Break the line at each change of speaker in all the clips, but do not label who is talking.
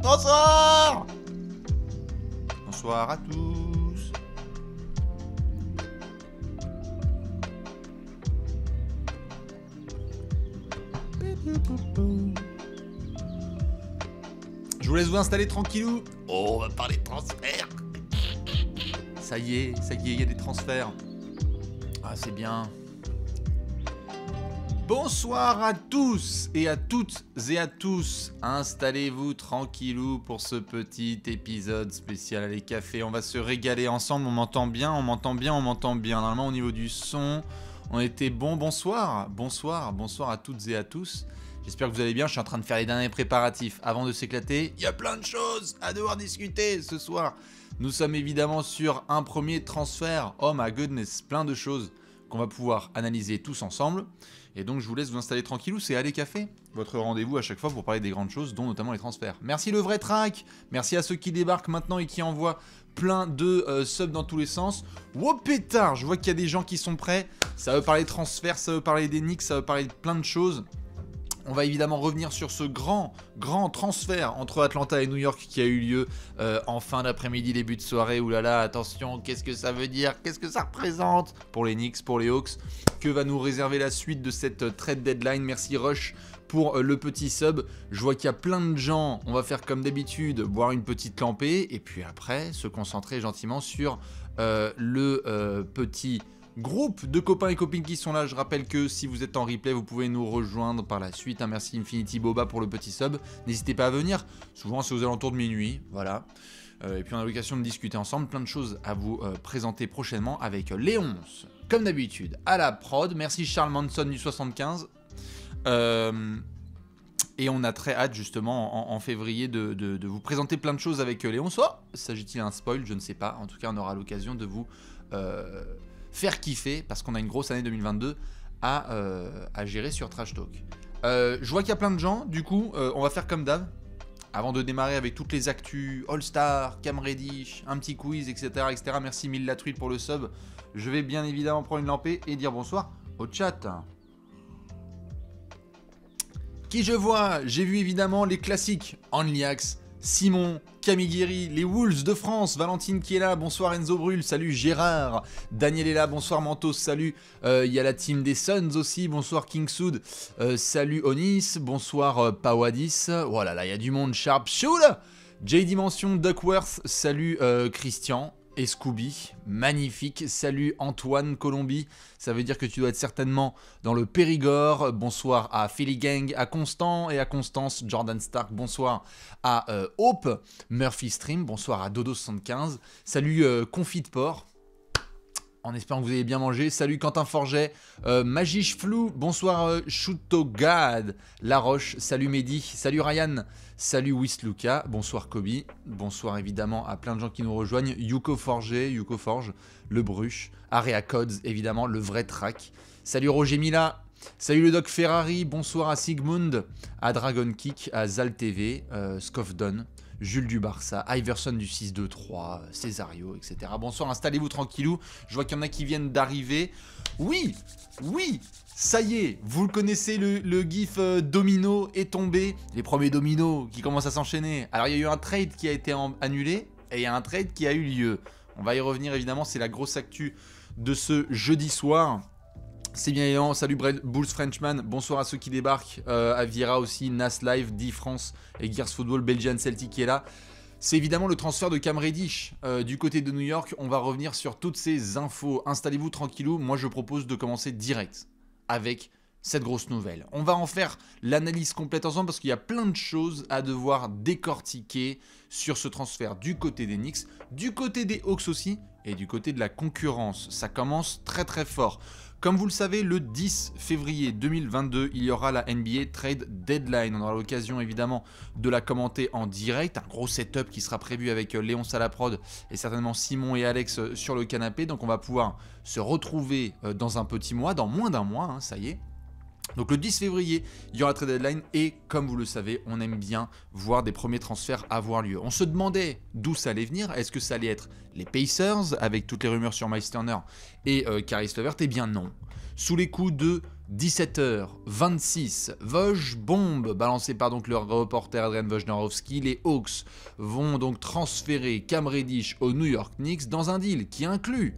Bonsoir. Bonsoir à tous. Je vous laisse vous installer tranquillou. Oh, on va parler de transfert. Ça y est, il y a des transferts. Ah, c'est bien. Bonsoir à tous et à toutes et à tous. Installez-vous tranquillou pour ce petit épisode spécial Allez Café. On va se régaler ensemble. On m'entend bien, on m'entend bien, on m'entend bien. Normalement, au niveau du son, on était bon. Bonsoir à toutes et à tous. J'espère que vous allez bien. Je suis en train de faire les derniers préparatifs avant de s'éclater. Il y a plein de choses à devoir discuter ce soir. Nous sommes évidemment sur un premier transfert. Oh my goodness, plein de choses qu'on va pouvoir analyser tous ensemble. Et donc je vous laisse vous installer tranquillou, c'est Allez Café, votre rendez-vous à chaque fois pour parler des grandes choses, dont notamment les transferts. Merci le vrai track, merci à ceux qui débarquent maintenant et qui envoient plein de subs dans tous les sens. Wow pétard, je vois qu'il y a des gens qui sont prêts, ça veut parler transferts, ça veut parler des nicks, ça veut parler de plein de choses. On va évidemment revenir sur ce grand transfert entre Atlanta et New York qui a eu lieu en fin d'après-midi, début de soirée. Ouh là là, attention, qu'est-ce que ça veut dire? Qu'est-ce que ça représente pour les Knicks, pour les Hawks? Que va nous réserver la suite de cette trade deadline? Merci Rush pour le petit sub. Je vois qu'il y a plein de gens, on va faire comme d'habitude, boire une petite lampée et puis après se concentrer gentiment sur le petit groupe de copains et copines qui sont là. Je rappelle que si vous êtes en replay, vous pouvez nous rejoindre par la suite. Merci Infinity Boba pour le petit sub. N'hésitez pas à venir. Souvent, c'est aux alentours de minuit. Voilà. Et puis, on a l'occasion de discuter ensemble. Plein de choses à vous présenter prochainement avec Léonce, comme d'habitude, à la prod. Merci Charles Manson du 75. Et on a très hâte, justement, en février, de vous présenter plein de choses avec Léonce. Oh, s'agit-il d'un spoil? Je ne sais pas. En tout cas, on aura l'occasion de vous faire kiffer parce qu'on a une grosse année 2022 à gérer sur Trash Talk. Je vois qu'il y a plein de gens, du coup on va faire comme d'hab avant de démarrer avec toutes les actus All-Star, Cam Reddish, un petit quiz, etc. Merci Mille la Truite pour le sub. Je vais bien évidemment prendre une lampée et dire bonsoir au chat. Qui je vois? J'ai vu évidemment les classiques Onlyax, Simon, Camiguiri, les Wolves de France, Valentine qui est là, bonsoir Enzo Brul, salut Gérard, Daniel est là, bonsoir Mentos, salut, il y a la team des Suns aussi, bonsoir King Soud, salut Onis, bonsoir Pawadis, voilà là il y a du monde, Sharp Shoot, J-Dimension, Duckworth, salut Christian et Scooby, magnifique, salut Antoine Colombie, ça veut dire que tu dois être certainement dans le Périgord, bonsoir à Philly Gang, à Constant et à Constance, Jordan Stark, bonsoir à Hope, Murphy Stream, bonsoir à Dodo75, salut Confit de Porc, en espérant que vous ayez bien mangé, salut Quentin Forget, Magiche Flou, bonsoir Shootogad, La Roche, salut Mehdi, salut Ryan, salut Wisluka, bonsoir Kobe, bonsoir évidemment à plein de gens qui nous rejoignent, Yuko Forge, Le Bruche, Area Codes évidemment, le vrai track, salut Roger Mila, salut le Doc Ferrari, bonsoir à Sigmund, à Dragon Kick, à Zal TV, Scoffdon, Jules du Barça, Iverson du 6-2-3, Césario, etc. Bonsoir, installez-vous tranquillou, je vois qu'il y en a qui viennent d'arriver. Oui, ça y est, vous le connaissez, le gif domino est tombé, les premiers dominos qui commencent à s'enchaîner. Alors il y a eu un trade qui a été annulé et il y a un trade qui a eu lieu. On va y revenir évidemment, c'est la grosse actu de ce jeudi soir. C'est bien évidemment, salut Bulls Frenchman, bonsoir à ceux qui débarquent, à Vira aussi, Nas Live, D-France et Gears Football, Belgian Celtic qui est là. C'est évidemment le transfert de Cam Reddish du côté de New York, on va revenir sur toutes ces infos. Installez-vous tranquillou, moi je propose de commencer direct avec cette grosse nouvelle. On va en faire l'analyse complète ensemble parce qu'il y a plein de choses à devoir décortiquer sur ce transfert du côté des Knicks, du côté des Hawks aussi et du côté de la concurrence. Ça commence très très fort. Comme vous le savez, le 10 février 2022, il y aura la NBA Trade Deadline. On aura l'occasion évidemment de la commenter en direct. Un gros setup qui sera prévu avec Léon Salaprod et certainement Simon et Alex sur le canapé. Donc on va pouvoir se retrouver dans un petit mois, dans moins d'un mois, hein, ça y est. Donc le 10 février, il y aura la trade deadline et comme vous le savez, on aime bien voir des premiers transferts avoir lieu. On se demandait d'où ça allait venir. Est-ce que ça allait être les Pacers avec toutes les rumeurs sur Miles Turner et Caris LeVert? Eh bien non. Sous les coups de 17h26, Vosges bombe, balancé par donc le reporter Adrian Wojnarowski. Les Hawks vont donc transférer Cam Reddish aux New York Knicks dans un deal qui inclut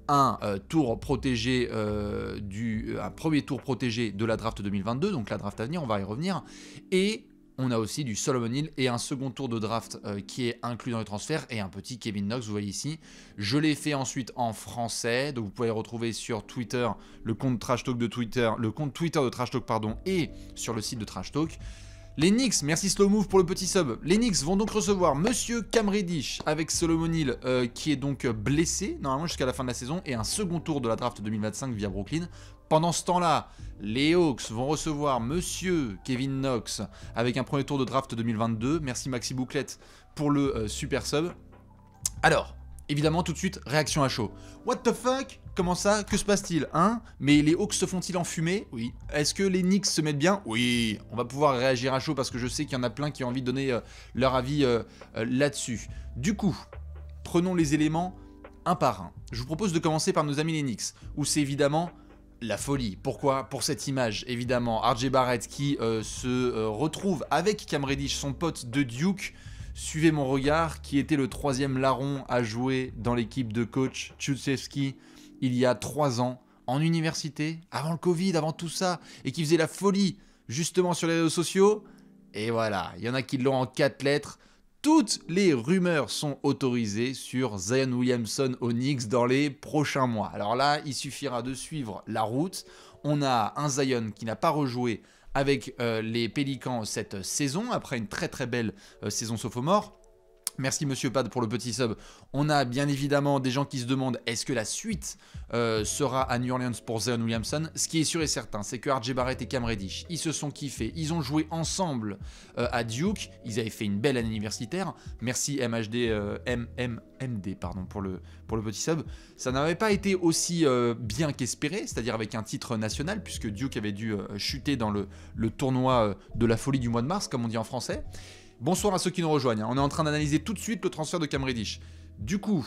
un tour protégé un premier tour protégé de la draft 2022, donc la draft à venir, on va y revenir, et on a aussi du Solomon Hill et un second tour de draft qui est inclus dans les transferts et un petit Kevin Knox, vous voyez ici. Je l'ai fait ensuite en français, donc vous pouvez le retrouver sur Twitter, le compte Trash Talk de Twitter, le compte Twitter de Trash Talk pardon, et sur le site de Trash Talk. Les Knicks, merci Slow Move pour le petit sub. Les Knicks vont donc recevoir Monsieur Cam Reddish avec Solomon Hill qui est donc blessé normalement jusqu'à la fin de la saison et un second tour de la draft 2025 via Brooklyn. Pendant ce temps-là, les Hawks vont recevoir Monsieur Kevin Knox avec un premier tour de draft 2022. Merci Maxi Bouclette pour le super sub. Alors, évidemment tout de suite, réaction à chaud. What the fuck? Comment ça? Que se passe-t-il, hein? Mais les Hawks se font-ils enfumer? Oui. Est-ce que les Knicks se mettent bien? Oui. On va pouvoir réagir à chaud parce que je sais qu'il y en a plein qui ont envie de donner leur avis là-dessus. Du coup, prenons les éléments un par un. Je vous propose de commencer par nos amis les Knicks, où c'est évidemment la folie. Pourquoi? Pour cette image, évidemment. RJ Barrett qui se retrouve avec Cam Reddish, son pote de Duke. Suivez mon regard, qui était le troisième larron à jouer dans l'équipe de coach Tchouchevski il y a 3 ans, en université, avant le Covid, avant tout ça, et qui faisait la folie justement sur les réseaux sociaux. Et voilà, il y en a qui l'ont en 4 lettres. Toutes les rumeurs sont autorisées sur Zion Williamson aux Knicks dans les prochains mois. Alors là, il suffira de suivre la route. On a un Zion qui n'a pas rejoué avec les Pélicans cette saison, après une très très belle saison sophomore. Merci Monsieur Pad pour le petit sub. On a bien évidemment des gens qui se demandent est-ce que la suite sera à New Orleans pour Zion Williamson. Ce qui est sûr et certain, c'est que RJ Barrett et Cam Reddish, ils se sont kiffés. Ils ont joué ensemble à Duke. Ils avaient fait une belle année universitaire. Merci MMD pardon, pour le petit sub. Ça n'avait pas été aussi bien qu'espéré, c'est-à-dire avec un titre national, puisque Duke avait dû chuter dans le tournoi de la folie du mois de mars, comme on dit en français. Bonsoir à ceux qui nous rejoignent, on est en train d'analyser tout de suite le transfert de Cam Reddish. Du coup,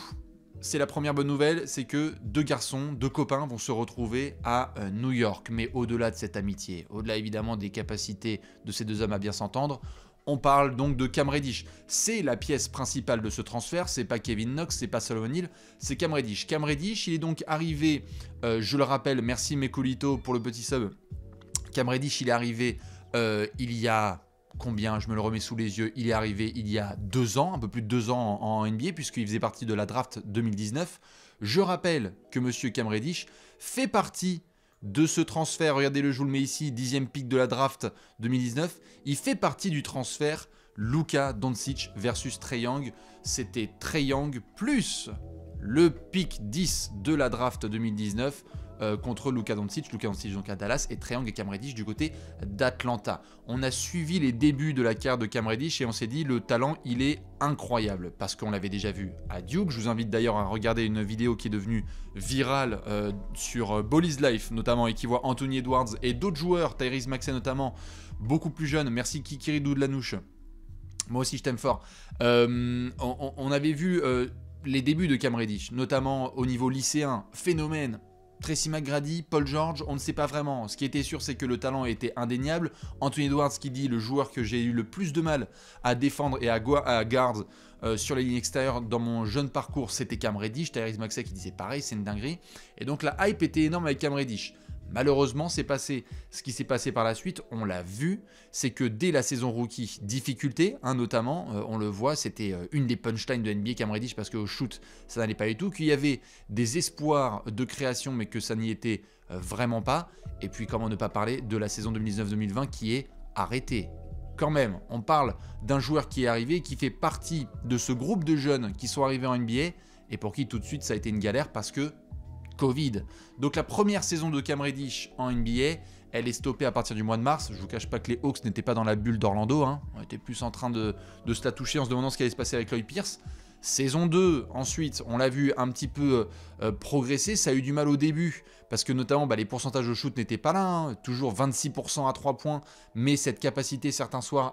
c'est la première bonne nouvelle, c'est que 2 garçons, 2 copains vont se retrouver à New York. Mais au-delà de cette amitié, au-delà évidemment des capacités de ces 2 hommes à bien s'entendre, on parle donc de Cam Reddish. C'est la pièce principale de ce transfert, c'est pas Kevin Knox, c'est pas Solomon Hill, c'est Cam Reddish. Cam Reddish, il est donc arrivé, je le rappelle, merci Mekolito pour le petit sub. Cam Reddish, il est arrivé il y a... Combien? Je me le remets sous les yeux. Il est arrivé il y a 2 ans, un peu plus de 2 ans en NBA, puisqu'il faisait partie de la draft 2019. Je rappelle que Monsieur Cam Reddish fait partie de ce transfert. Regardez-le, je vous le mets ici, 10e pick de la draft 2019. Il fait partie du transfert Luka Doncic versus Trae Young. C'était Trae Young plus le pick 10 de la draft 2019. Contre Luka Doncic donc à Dallas et Trae Young et Cam Reddish du côté d'Atlanta. On a suivi les débuts de la carrière de Cam Reddish et on s'est dit le talent il est incroyable parce qu'on l'avait déjà vu à Duke. Je vous invite d'ailleurs à regarder une vidéo qui est devenue virale sur Bally's Life notamment et qui voit Anthony Edwards et d'autres joueurs, Tyrese Maxey notamment, beaucoup plus jeunes. Merci Kikiridou de la Nouche. Moi aussi je t'aime fort. On avait vu les débuts de Cam Reddish, notamment au niveau lycéen, phénomène. Tracy McGrady, Paul George, on ne sait pas vraiment. Ce qui était sûr, c'est que le talent était indéniable. Anthony Edwards qui dit le joueur que j'ai eu le plus de mal à défendre et à guard sur les lignes extérieures dans mon jeune parcours, c'était Cam Reddish. Tyrese Maxey qui disait pareil, c'est une dinguerie. Et donc la hype était énorme avec Cam Reddish. Malheureusement, c'est passé. Ce qui s'est passé par la suite, on l'a vu, c'est que dès la saison rookie, difficulté, notamment, on le voit, c'était une des punchlines de NBA Cam Reddish parce qu'au shoot, ça n'allait pas du tout, qu'il y avait des espoirs de création, mais que ça n'y était vraiment pas. Et puis, comment ne pas parler de la saison 2019-2020 qui est arrêtée. Quand même, on parle d'un joueur qui est arrivé, qui fait partie de ce groupe de jeunes qui sont arrivés en NBA et pour qui tout de suite ça a été une galère parce que Covid. Donc la première saison de Cam Reddish en NBA, elle est stoppée à partir du mois de mars. Je vous cache pas que les Hawks n'étaient pas dans la bulle d'Orlando. On était plus en train de se la toucher en se demandant ce qui allait se passer avec Lloyd Pierce. Saison 2, ensuite, on l'a vu un petit peu progresser. Ça a eu du mal au début parce que notamment les pourcentages de shoot n'étaient pas là. Toujours 26% à 3 points, mais cette capacité certains soirs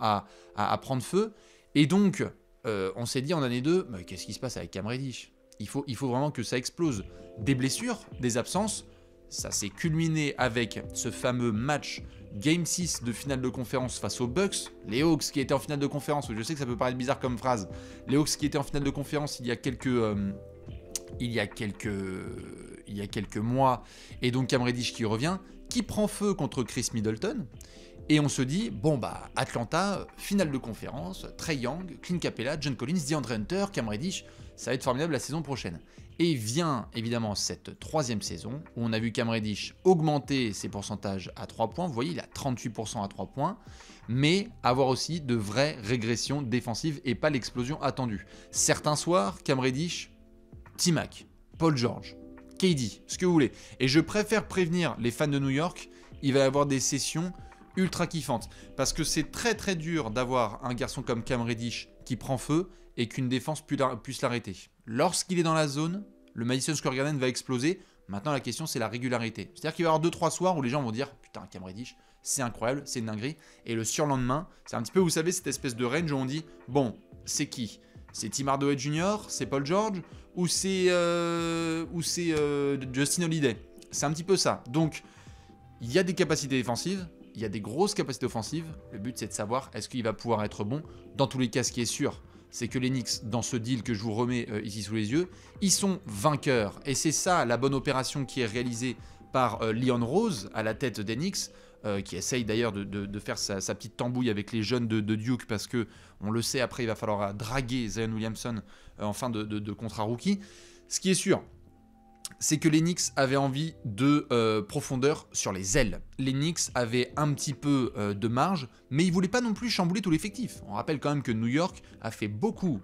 à prendre feu. Et donc, on s'est dit en année 2, qu'est-ce qui se passe avec Cam Reddish ? Il faut vraiment que ça explose. Des blessures, des absences, ça s'est culminé avec ce fameux match Game 6 de finale de conférence face aux Bucks. Les Hawks qui étaient en finale de conférence, je sais que ça peut paraître bizarre comme phrase, les Hawks qui étaient en finale de conférence il y a quelques mois, et donc Cam Reddish qui revient, qui prend feu contre Chris Middleton. Et on se dit, bon bah, Atlanta, finale de conférence, Trae Young, Clint Capella, John Collins, DeAndre Hunter, Cam Reddish, ça va être formidable la saison prochaine. Et vient évidemment cette troisième saison, où on a vu Cam Reddish augmenter ses pourcentages à 3 points, vous voyez, il a 38% à 3 points, mais avoir aussi de vraies régressions défensives et pas l'explosion attendue. Certains soirs, Cam Reddish, T-Mac, Paul George, KD, ce que vous voulez. Et je préfère prévenir les fans de New York, il va y avoir des sessions ultra kiffantes. Parce que c'est très très dur d'avoir un garçon comme Cam Reddish qui prend feu et qu'une défense puisse l'arrêter. Lorsqu'il est dans la zone, le Madison Square Garden va exploser. Maintenant la question c'est la régularité. C'est-à-dire qu'il va y avoir 2-3 soirs où les gens vont dire « Putain, Cam Reddish, c'est incroyable, c'est une dinguerie ». Et le surlendemain, c'est un petit peu, vous savez, cette espèce de range où on dit « Bon, c'est qui ? C'est Tim Hardaway Jr., c'est Paul George ou c'est Justin Holiday ?» C'est un petit peu ça. Donc, il y a des capacités défensives, il y a des grosses capacités offensives. Le but, c'est de savoir est-ce qu'il va pouvoir être bon. Dans tous les cas, ce qui est sûr, c'est que les Knicks, dans ce deal que je vous remets ici sous les yeux, ils sont vainqueurs. Et c'est ça la bonne opération qui est réalisée par Leon Rose à la tête des Knicks, qui essaye d'ailleurs de faire sa petite tambouille avec les jeunes de Duke, parce que on le sait, après il va falloir draguer Zion Williamson en fin de contrat rookie. Ce qui est sûr, c'est que les Knicks avaient envie de profondeur sur les ailes. Les Knicks avaient un petit peu de marge, mais ils ne voulaient pas non plus chambouler tout l'effectif. On rappelle quand même que New York a fait beaucoup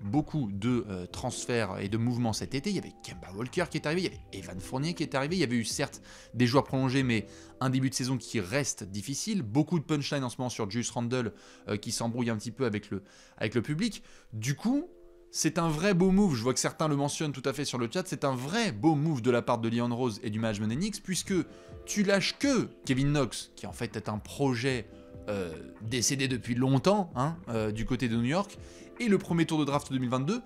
de transferts et de mouvements cet été. Il y avait Kemba Walker qui est arrivé, il y avait Evan Fournier qui est arrivé, il y avait eu certes des joueurs prolongés, mais un début de saison qui reste difficile. Beaucoup de punchline en ce moment sur Julius Randle qui s'embrouille un petit peu avec le public. Du coup, c'est un vrai beau move, je vois que certains le mentionnent tout à fait sur le chat, c'est un vrai beau move de la part de Leon Rose et du management des Knicks, puisque tu lâches que Kevin Knox, qui en fait est un projet décédé depuis longtemps du côté de New York, et le premier tour de draft 2022,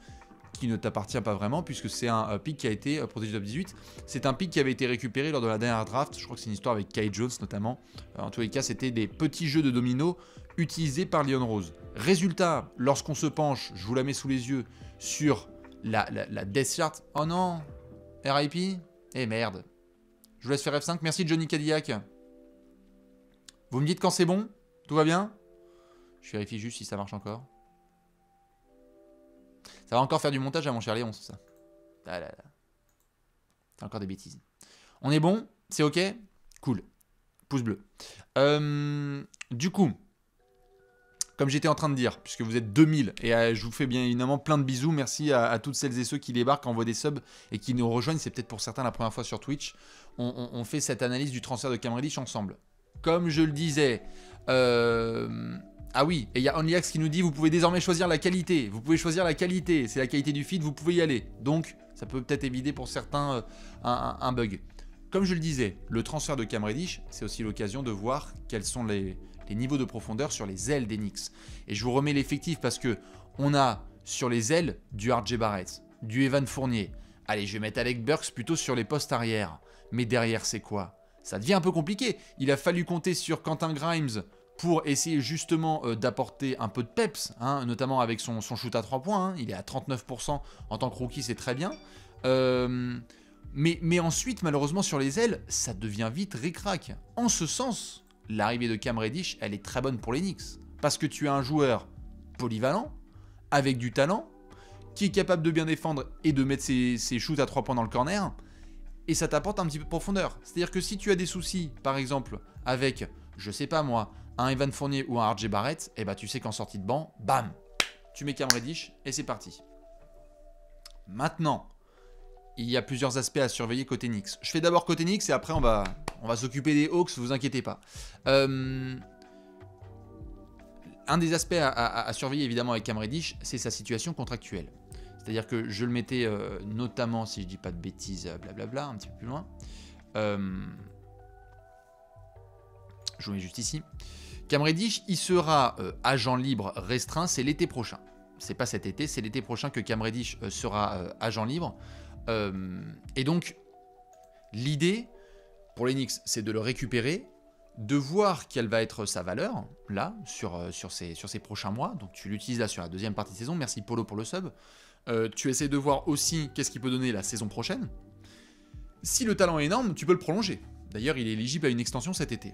qui ne t'appartient pas vraiment, puisque c'est un pick qui a été protégé top 18, c'est un pick qui avait été récupéré lors de la dernière draft, je crois que c'est une histoire avec Kai Jones notamment, en tous les cas c'était des petits jeux de domino utilisés par Leon Rose. Résultat, lorsqu'on se penche, je vous la mets sous les yeux, sur la Death Chart. Oh non, RIP. Eh merde. Je vous laisse faire F5. Merci Johnny Cadillac. Vous me dites quand c'est bon? Tout va bien? Je vérifie juste si ça marche encore. Ça va encore faire du montage à mon cher Léon, c'est ça. Ah là là. C'est encore des bêtises. On est bon? C'est ok? Cool. Pouce bleu. Du coup, comme j'étais en train de dire, puisque vous êtes 2000, et je vous fais bien évidemment plein de bisous, merci à toutes celles et ceux qui débarquent, envoient des subs et qui nous rejoignent, c'est peut-être pour certains la première fois sur Twitch, on fait cette analyse du transfert de Cam Reddish ensemble. Comme je le disais, ah oui, et il y a OnlyX qui nous dit, vous pouvez désormais choisir la qualité, c'est la qualité du feed, vous pouvez y aller, donc ça peut peut-être éviter pour certains un bug. Comme je le disais, le transfert de Cam Reddish, c'est aussi l'occasion de voir quels sont les niveaux de profondeur sur les ailes des Knicks. Et je vous remets l'effectif parce que on a sur les ailes du RJ Barrett, du Evan Fournier. Allez, je vais mettre Alec Burks plutôt sur les postes arrière. Mais derrière, c'est quoi? Ça devient un peu compliqué. Il a fallu compter sur Quentin Grimes pour essayer justement d'apporter un peu de peps, notamment avec son shoot à 3 points. Il est à 39% en tant que rookie, c'est très bien. Mais ensuite, malheureusement, sur les ailes, ça devient vite ric-rac. En ce sens, l'arrivée de Cam Reddish, elle est très bonne pour les Knicks. Parce que tu as un joueur polyvalent, avec du talent, qui est capable de bien défendre et de mettre ses shoots à 3 points dans le corner, et ça t'apporte un petit peu de profondeur. C'est-à-dire que si tu as des soucis, par exemple, avec, je sais pas moi, un Evan Fournier ou un RJ Barrett, eh ben tu sais qu'en sortie de banc, bam, tu mets Cam Reddish et c'est parti. Maintenant, il y a plusieurs aspects à surveiller côté Knicks. Je fais d'abord côté Knicks et après on va s'occuper des Hawks, vous inquiétez pas. Un des aspects à surveiller évidemment avec Cam Reddish, c'est sa situation contractuelle. C'est-à-dire que je le mettais notamment, si je dis pas de bêtises, blablabla, un petit peu plus loin. Je vous mets juste ici. Cam Reddish, il sera agent libre restreint, c'est l'été prochain. C'est pas cet été, c'est l'été prochain que Cam Reddish sera agent libre. Et donc, l'idée, pour les Knicks, c'est de le récupérer, de voir quelle va être sa valeur, là, sur ces prochains mois. Donc tu l'utilises là sur la deuxième partie de saison. Merci Polo pour le sub. Tu essaies de voir aussi qu'est-ce qu'il peut donner la saison prochaine. Si le talent est énorme, tu peux le prolonger. D'ailleurs, il est éligible à une extension cet été.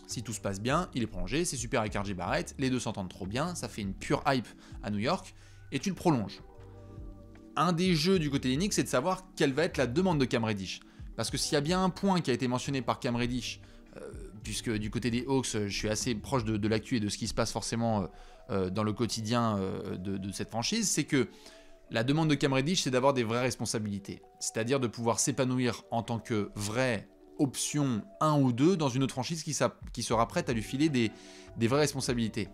Si tout se passe bien, il est prolongé, c'est super avec RJ Barrett, les deux s'entendent trop bien, ça fait une pure hype à New York, et tu le prolonges. Un des jeux du côté des Knicks, c'est de savoir quelle va être la demande de Cam Reddish. Parce que s'il y a bien un point qui a été mentionné par Cam Reddish, puisque du côté des Hawks, je suis assez proche de l'actu et de ce qui se passe forcément dans le quotidien de cette franchise, c'est que la demande de Cam Reddish, c'est d'avoir des vraies responsabilités. C'est-à-dire de pouvoir s'épanouir en tant que vraie option 1 ou 2 dans une autre franchise qui sera prête à lui filer des vraies responsabilités.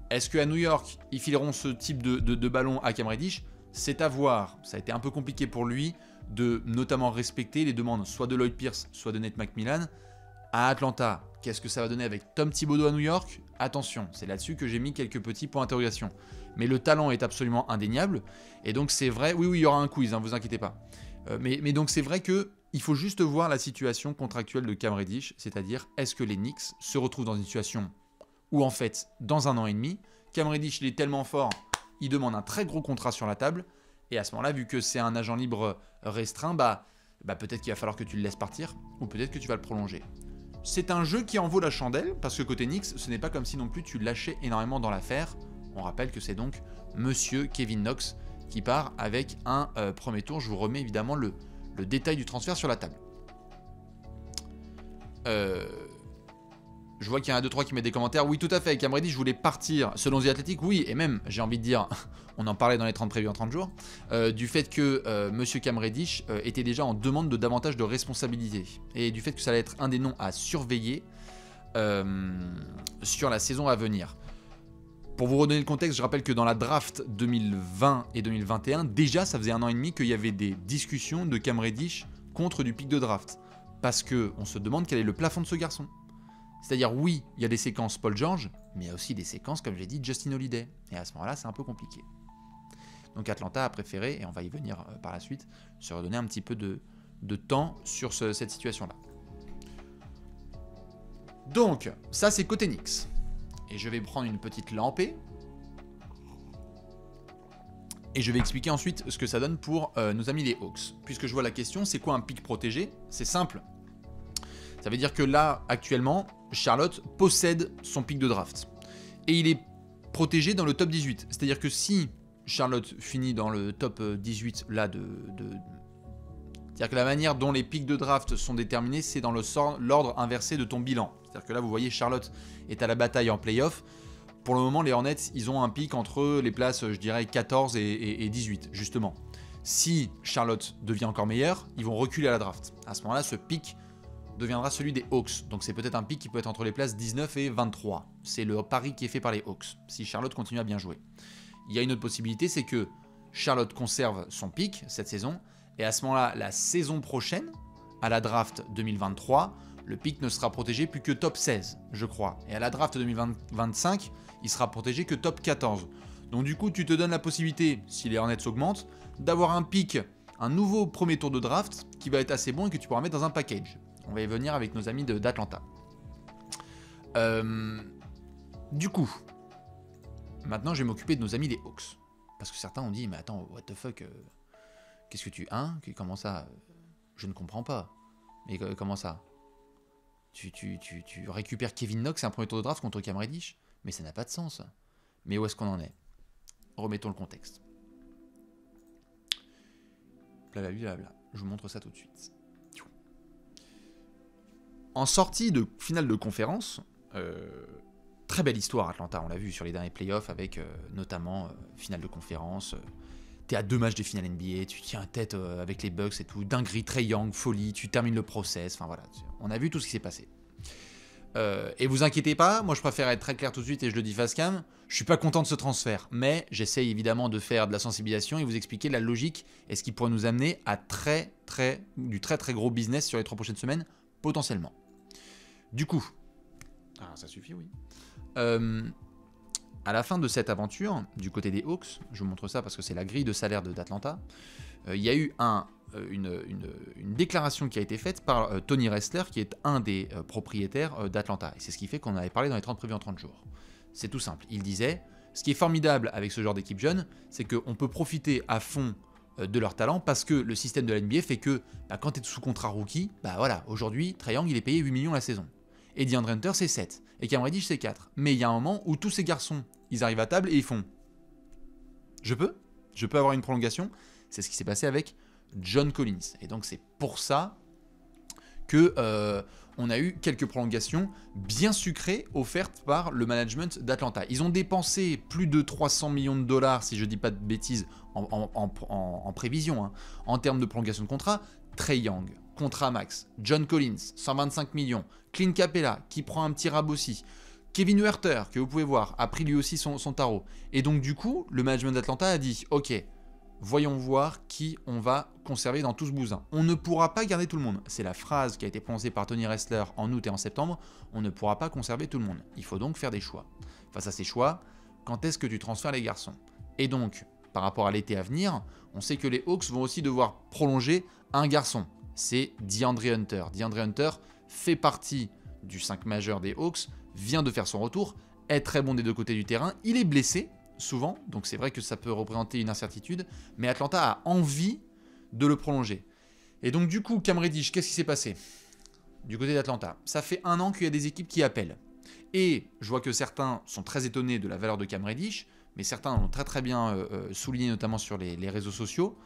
Est-ce qu'à New York, ils fileront ce type de ballon à Cam Reddish? C'est à voir. Ça a été un peu compliqué pour lui de notamment respecter les demandes soit de Lloyd Pierce, soit de Nate McMillan. À Atlanta, qu'est-ce que ça va donner avec Tom Thibodeau à New York? Attention, c'est là-dessus que j'ai mis quelques petits points d'interrogation. Mais le talent est absolument indéniable. Et donc c'est vrai, oui, il y aura un quiz, vous inquiétez pas. Mais donc c'est vrai qu'il faut juste voir la situation contractuelle de Cam Reddish, c'est-à-dire est-ce que les Knicks se retrouvent dans une situation où en fait, dans 1 an et demi, Cam Reddish il est tellement fort, il demande un très gros contrat sur la table, et à ce moment-là, vu que c'est un agent libre restreint, peut-être qu'il va falloir que tu le laisses partir, ou peut-être que tu vas le prolonger. C'est un jeu qui en vaut la chandelle, parce que côté Knicks, ce n'est pas comme si non plus tu lâchais énormément dans l'affaire. On rappelle que c'est donc Monsieur Kevin Knox qui part avec un premier tour. Je vous remets évidemment le détail du transfert sur la table. Je vois qu'il y en a 2-3 qui mettent des commentaires. Oui, tout à fait, Cam Reddish, je voulais partir selon The Athletic. Oui, et même, j'ai envie de dire, on en parlait dans les 30 prévus en 30 jours, du fait que Monsieur Cam Reddish était déjà en demande de davantage de responsabilités. Et du fait que ça allait être un des noms à surveiller sur la saison à venir. Pour vous redonner le contexte, je rappelle que dans la draft 2020 et 2021, déjà, ça faisait 1 an et demi qu'il y avait des discussions de Cam Reddish contre du pic de draft. Parce qu'on se demande quel est le plafond de ce garçon. C'est-à-dire, oui, il y a des séquences Paul George, mais il y a aussi des séquences, comme j'ai dit, Justin Holiday. Et à ce moment-là, c'est un peu compliqué. Donc Atlanta a préféré, et on va y venir par la suite, se redonner un petit peu de temps sur cette situation-là. Donc, ça c'est côté Knicks. Et je vais prendre une petite lampée. Et je vais expliquer ensuite ce que ça donne pour nos amis les Hawks. Puisque je vois la question, c'est quoi un pic protégé? C'est simple. Ça veut dire que là, actuellement, Charlotte possède son pic de draft. Et il est protégé dans le top 18. C'est-à-dire que si Charlotte finit dans le top 18, là, c'est-à-dire que la manière dont les pics de draft sont déterminés, c'est dans l'ordre inversé de ton bilan. C'est-à-dire que là, vous voyez, Charlotte est à la bataille en play-off. Pour le moment, les Hornets, ils ont un pic entre les places, je dirais, 14 et 18, justement. Si Charlotte devient encore meilleure, ils vont reculer à la draft. À ce moment-là, ce pic deviendra celui des Hawks. Donc c'est peut-être un pic qui peut être entre les places 19 et 23. C'est le pari qui est fait par les Hawks, si Charlotte continue à bien jouer. Il y a une autre possibilité, c'est que Charlotte conserve son pic cette saison, et à ce moment-là, la saison prochaine, à la draft 2023, le pic ne sera protégé plus que top 16, je crois. Et à la draft 2025, il sera protégé que top 14. Donc du coup, tu te donnes la possibilité, si les Hornets augmentent, d'avoir un pic, un nouveau premier tour de draft, qui va être assez bon et que tu pourras mettre dans un package. On va y venir avec nos amis d'Atlanta. Du coup, maintenant je vais m'occuper de nos amis des Hawks. Parce que certains ont dit, mais attends, what the fuck, qu'est-ce que tu... Hein? Comment ça? Je ne comprends pas. Mais comment ça? Tu récupères Kevin Knox, un premier tour de draft contre Cam Reddish? Mais ça n'a pas de sens. Mais où est-ce qu'on en est? Remettons le contexte. Blablabla. Je vous montre ça tout de suite. En sortie de finale de conférence, très belle histoire Atlanta, on l'a vu sur les derniers playoffs avec notamment finale de conférence. T'es à 2 matchs des finales NBA, tu tiens tête avec les Bucks et tout, dinguerie, Trae Young, folie, tu termines le process, enfin voilà, on a vu tout ce qui s'est passé. Et vous inquiétez pas, moi je préfère être très clair tout de suite et je le dis face cam, je suis pas content de ce transfert, mais j'essaye évidemment de faire de la sensibilisation et vous expliquer la logique et ce qui pourrait nous amener à du très très gros business sur les 3 prochaines semaines, potentiellement. Du coup, ça suffit, oui. à la fin de cette aventure, du côté des Hawks, je vous montre ça parce que c'est la grille de salaire d'Atlanta, il y a eu une déclaration qui a été faite par Tony Ressler, qui est un des propriétaires d'Atlanta. Et c'est ce qui fait qu'on avait parlé dans les 30 prévus en 30 jours. C'est tout simple. Il disait, ce qui est formidable avec ce genre d'équipe jeune, c'est qu'on peut profiter à fond de leur talent parce que le système de la NBA fait que quand tu es sous contrat rookie, voilà, aujourd'hui, Trae Young, il est payé 8 millions la saison. Et DeAndre Hunter, c'est 7. Et Cam Reddish, c'est 4. Mais il y a un moment où tous ces garçons, ils arrivent à table et ils font « Je peux avoir une prolongation ?» C'est ce qui s'est passé avec John Collins. Et donc c'est pour ça que on a eu quelques prolongations bien sucrées offertes par le management d'Atlanta. Ils ont dépensé plus de 300 millions de dollars, si je ne dis pas de bêtises, en prévision, hein, en termes de prolongation de contrat. Trae Young, contrat max. John Collins, 125 millions. Clint Capella, qui prend un petit rab aussi. Kevin Huerter, que vous pouvez voir, a pris lui aussi son tarot. Et donc du coup, le management d'Atlanta a dit « Ok, voyons voir qui on va conserver dans tout ce bousin. On ne pourra pas garder tout le monde. » C'est la phrase qui a été prononcée par Tony Ressler en août et en septembre. On ne pourra pas conserver tout le monde. Il faut donc faire des choix. Face à ces choix, quand est-ce que tu transfères les garçons? Et donc, par rapport à l'été à venir, on sait que les Hawks vont aussi devoir prolonger un garçon. C'est DeAndre Hunter. DeAndre Hunter fait partie du 5 majeur des Hawks, vient de faire son retour, est très bon des deux côtés du terrain. Il est blessé, souvent, donc c'est vrai que ça peut représenter une incertitude, mais Atlanta a envie de le prolonger. Et donc du coup, Cam Reddish, qu'est-ce qui s'est passé du côté d'Atlanta? Ça fait 1 an qu'il y a des équipes qui appellent. Et je vois que certains sont très étonnés de la valeur de Cam Reddish, mais certains l'ont très bien souligné, notamment sur les réseaux sociaux.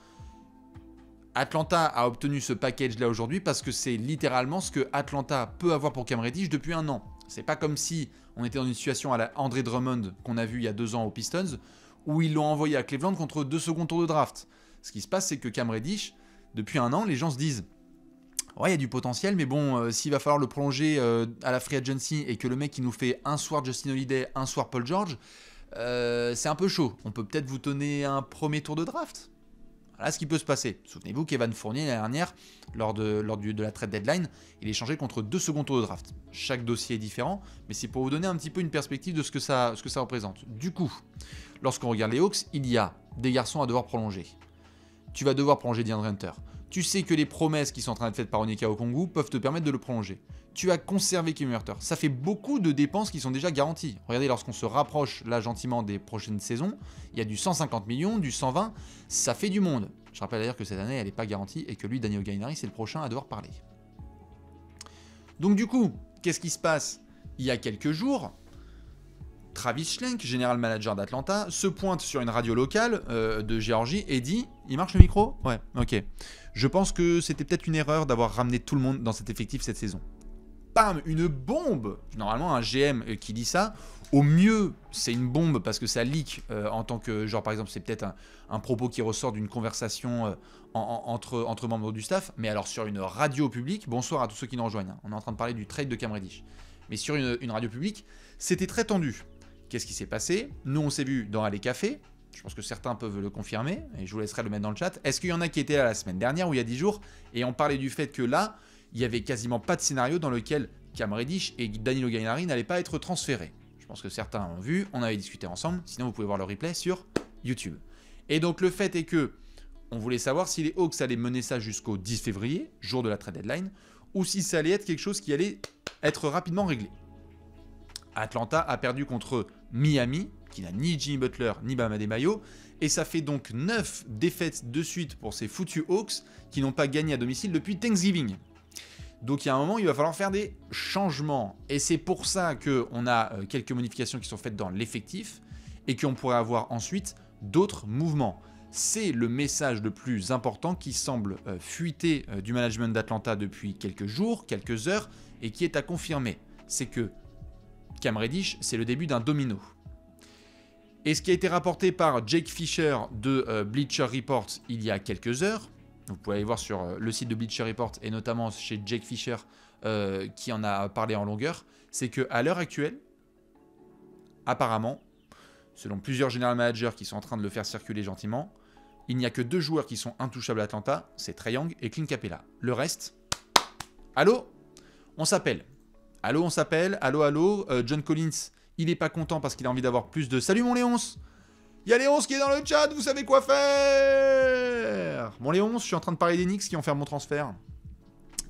Atlanta a obtenu ce package-là aujourd'hui parce que c'est littéralement ce que Atlanta peut avoir pour Cam Reddish depuis 1 an. C'est pas comme si on était dans une situation à la Andre Drummond qu'on a vu il y a 2 ans aux Pistons, où ils l'ont envoyé à Cleveland contre 2 secondes tours de draft. Ce qui se passe, c'est que Cam Reddish, depuis 1 an, les gens se disent « Ouais, il y a du potentiel, mais bon, s'il va falloir le prolonger à la free agency et que le mec il nous fait un soir Justin Holiday, un soir Paul George, c'est un peu chaud. On peut peut-être vous donner un premier tour de draft ?» Voilà ce qui peut se passer. Souvenez-vous qu'Evan Fournier, l'année dernière, lors de la trade deadline, il est échangé contre 2 secondes tours de draft. Chaque dossier est différent, mais c'est pour vous donner un petit peu une perspective de ce que ça représente. Du coup, lorsqu'on regarde les Hawks, il y a des garçons à devoir prolonger. Tu vas devoir prolonger DeAndre Hunter. Tu sais que les promesses qui sont en train d'être faites par Onyeka Okongwu peuvent te permettre de le prolonger. Tu as conservé Kevin Huerter. Ça fait beaucoup de dépenses qui sont déjà garanties. Regardez, lorsqu'on se rapproche là gentiment des prochaines saisons, il y a du 150 millions, du 120, ça fait du monde. Je rappelle d'ailleurs que cette année, elle n'est pas garantie et que lui, Daniel Gallinari, c'est le prochain à devoir parler. Donc du coup, qu'est-ce qui se passe? Il y a quelques jours, Travis Schlenk, général manager d'Atlanta, se pointe sur une radio locale de Géorgie et dit « Il marche le micro? Ouais, ok. Je pense que c'était peut-être une erreur d'avoir ramené tout le monde dans cet effectif cette saison. » Bam, une bombe. Normalement, un GM qui dit ça, au mieux, c'est une bombe parce que ça leak en tant que, genre par exemple, c'est peut-être un propos qui ressort d'une conversation entre membres du staff. Mais alors sur une radio publique, bonsoir à tous ceux qui nous rejoignent, hein, on est en train de parler du trade de Cam Reddish. Mais sur une radio publique, c'était très tendu. Qu'est-ce qui s'est passé? Nous, on s'est vu dans Allez Café. Je pense que certains peuvent le confirmer, et je vous laisserai le mettre dans le chat. Est-ce qu'il y en a qui étaient là la semaine dernière ou il y a 10 jours, et on parlait du fait que là, il n'y avait quasiment pas de scénario dans lequel Cam Reddish et Danilo Gallinari n'allaient pas être transférés. Je pense que certains l'ont vu, on avait discuté ensemble, sinon vous pouvez voir le replay sur YouTube. Et donc le fait est que on voulait savoir si les Hawks allaient mener ça jusqu'au 10 février, jour de la trade deadline, ou si ça allait être quelque chose qui allait être rapidement réglé. Atlanta a perdu contre Miami, qui n'a ni Jimmy Butler ni Bam Adebayo, et ça fait donc 9 défaites de suite pour ces foutus Hawks qui n'ont pas gagné à domicile depuis Thanksgiving. Donc il y a un moment, il va falloir faire des changements. Et c'est pour ça qu'on a quelques modifications qui sont faites dans l'effectif et qu'on pourrait avoir ensuite d'autres mouvements. C'est le message le plus important qui semble fuiter du management d'Atlanta depuis quelques jours, quelques heures, et qui est à confirmer. C'est que Cam Reddish, c'est le début d'un domino. Et ce qui a été rapporté par Jake Fisher de Bleacher Report il y a quelques heures, vous pouvez aller voir sur le site de Bleacher Report et notamment chez Jake Fisher qui en a parlé en longueur, c'est qu'à l'heure actuelle, apparemment, selon plusieurs general managers qui sont en train de le faire circuler gentiment, il n'y a que 2 joueurs qui sont intouchables à Atlanta, c'est Trae Young et Clint Capella. Le reste, allô, on s'appelle. Allô, John Collins, Il est pas content parce qu'il a envie d'avoir plus de... Salut mon Léonce! Il y a Léonce qui est dans le chat, vous savez quoi faire! Mon Léonce, je suis en train de parler des Knicks qui vont faire mon transfert.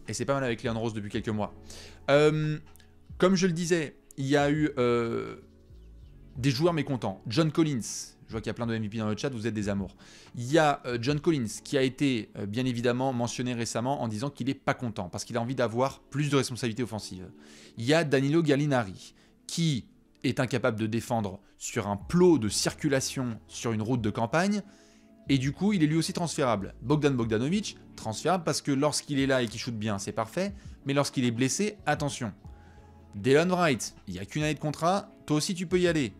Et c'est pas mal avec Leon Rose depuis quelques mois. Comme je le disais, il y a eu des joueurs mécontents. John Collins, je vois qu'il y a plein de MVP dans le chat, vous êtes des amours. Il y a John Collins qui a été bien évidemment mentionné récemment en disant qu'il n'est pas content parce qu'il a envie d'avoir plus de responsabilités offensives. Il y a Danilo Gallinari qui est incapable de défendre sur un plot de circulation sur une route de campagne et du coup il est lui aussi transférable. Bogdan Bogdanovic, transférable parce que lorsqu'il est là et qu'il shoot bien c'est parfait, mais lorsqu'il est blessé, attention. Delon Wright, il n'y a qu'une année de contrat, toi aussi tu peux y aller.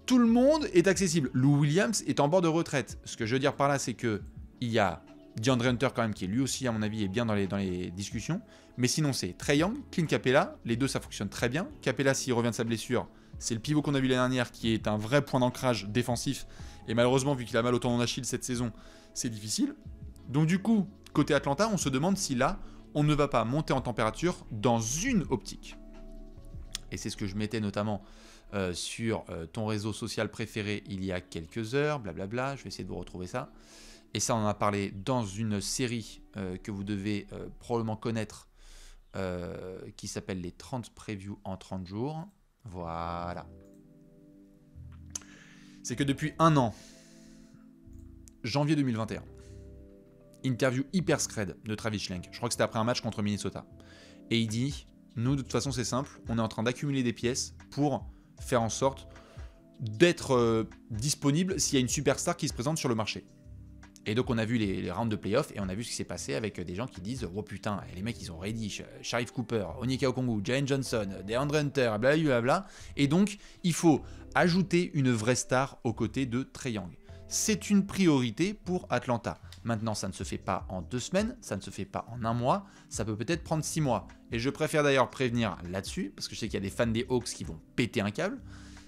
Tout le monde est accessible. Lou Williams est en bord de retraite. Ce que je veux dire par là, c'est que il y a DeAndre Hunter quand même qui lui aussi, à mon avis, est bien dans les discussions. Mais sinon, c'est Trae Young, Clint Capella. Les deux, ça fonctionne très bien. Capella, s'il revient de sa blessure, c'est le pivot qu'on a vu l'année dernière qui est un vrai point d'ancrage défensif. Et malheureusement, vu qu'il a mal au tendon d'Achille cette saison, c'est difficile. Donc du coup, côté Atlanta, on se demande si là, on ne va pas monter en température dans une optique. Et c'est ce que je mettais notamment sur ton réseau social préféré il y a quelques heures, blablabla, je vais essayer de vous retrouver ça. Et ça, on en a parlé dans une série que vous devez probablement connaître, qui s'appelle les 30 previews en 30 jours. Voilà. C'est que depuis un an, janvier 2021, interview hyper scred de Travis Schlenk, je crois que c'était après un match contre Minnesota, et il dit, nous de toute façon c'est simple, on est en train d'accumuler des pièces pour faire en sorte d'être disponible s'il y a une superstar qui se présente sur le marché. Et donc on a vu les rounds de playoff et on a vu ce qui s'est passé avec des gens qui disent « Oh putain, les mecs ils ont Reddish, Sharif Cooper, Onyeka Okongwu, Jalen Johnson, DeAndre Hunter, blablabla. » Et donc il faut ajouter une vraie star aux côtés de Trae Young. C'est une priorité pour Atlanta. Maintenant, ça ne se fait pas en 2 semaines, ça ne se fait pas en un mois, ça peut peut-être prendre 6 mois. Et je préfère d'ailleurs prévenir là-dessus, parce que je sais qu'il y a des fans des Hawks qui vont péter un câble,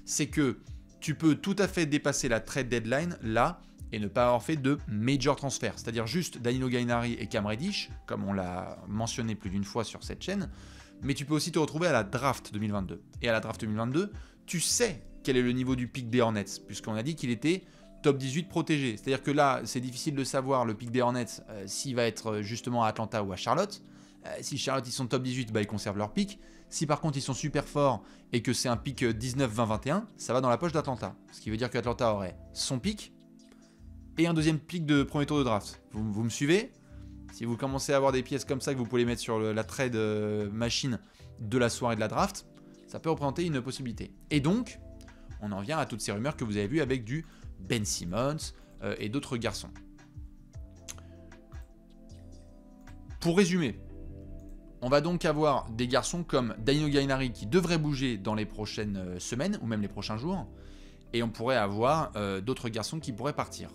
c'est que tu peux tout à fait dépasser la trade deadline là et ne pas avoir fait de major transfert. C'est-à-dire juste Danilo Gallinari et Cam Reddish, comme on l'a mentionné plus d'une fois sur cette chaîne, mais tu peux aussi te retrouver à la draft 2022. Et à la draft 2022, tu sais quel est le niveau du pick des Hornets, puisqu'on a dit qu'il était top 18 protégé. C'est-à-dire que là, c'est difficile de savoir le pick des Hornets s'il va être justement à Atlanta ou à Charlotte. Si Charlotte, ils sont top 18, bah, ils conservent leur pick. Si par contre, ils sont super forts et que c'est un pick 19, 20, 21, ça va dans la poche d'Atlanta. Ce qui veut dire qu'Atlanta aurait son pick et un deuxième pick de premier tour de draft. Vous me suivez? Si vous commencez à avoir des pièces comme ça que vous pouvez mettre sur la trade machine de la soirée de la draft, ça peut représenter une possibilité. Et donc, on en vient à toutes ces rumeurs que vous avez vues avec du Ben Simmons et d'autres garçons. Pour résumer, on va donc avoir des garçons comme Danilo Gallinari qui devraient bouger dans les prochaines semaines ou même les prochains jours, et on pourrait avoir d'autres garçons qui pourraient partir.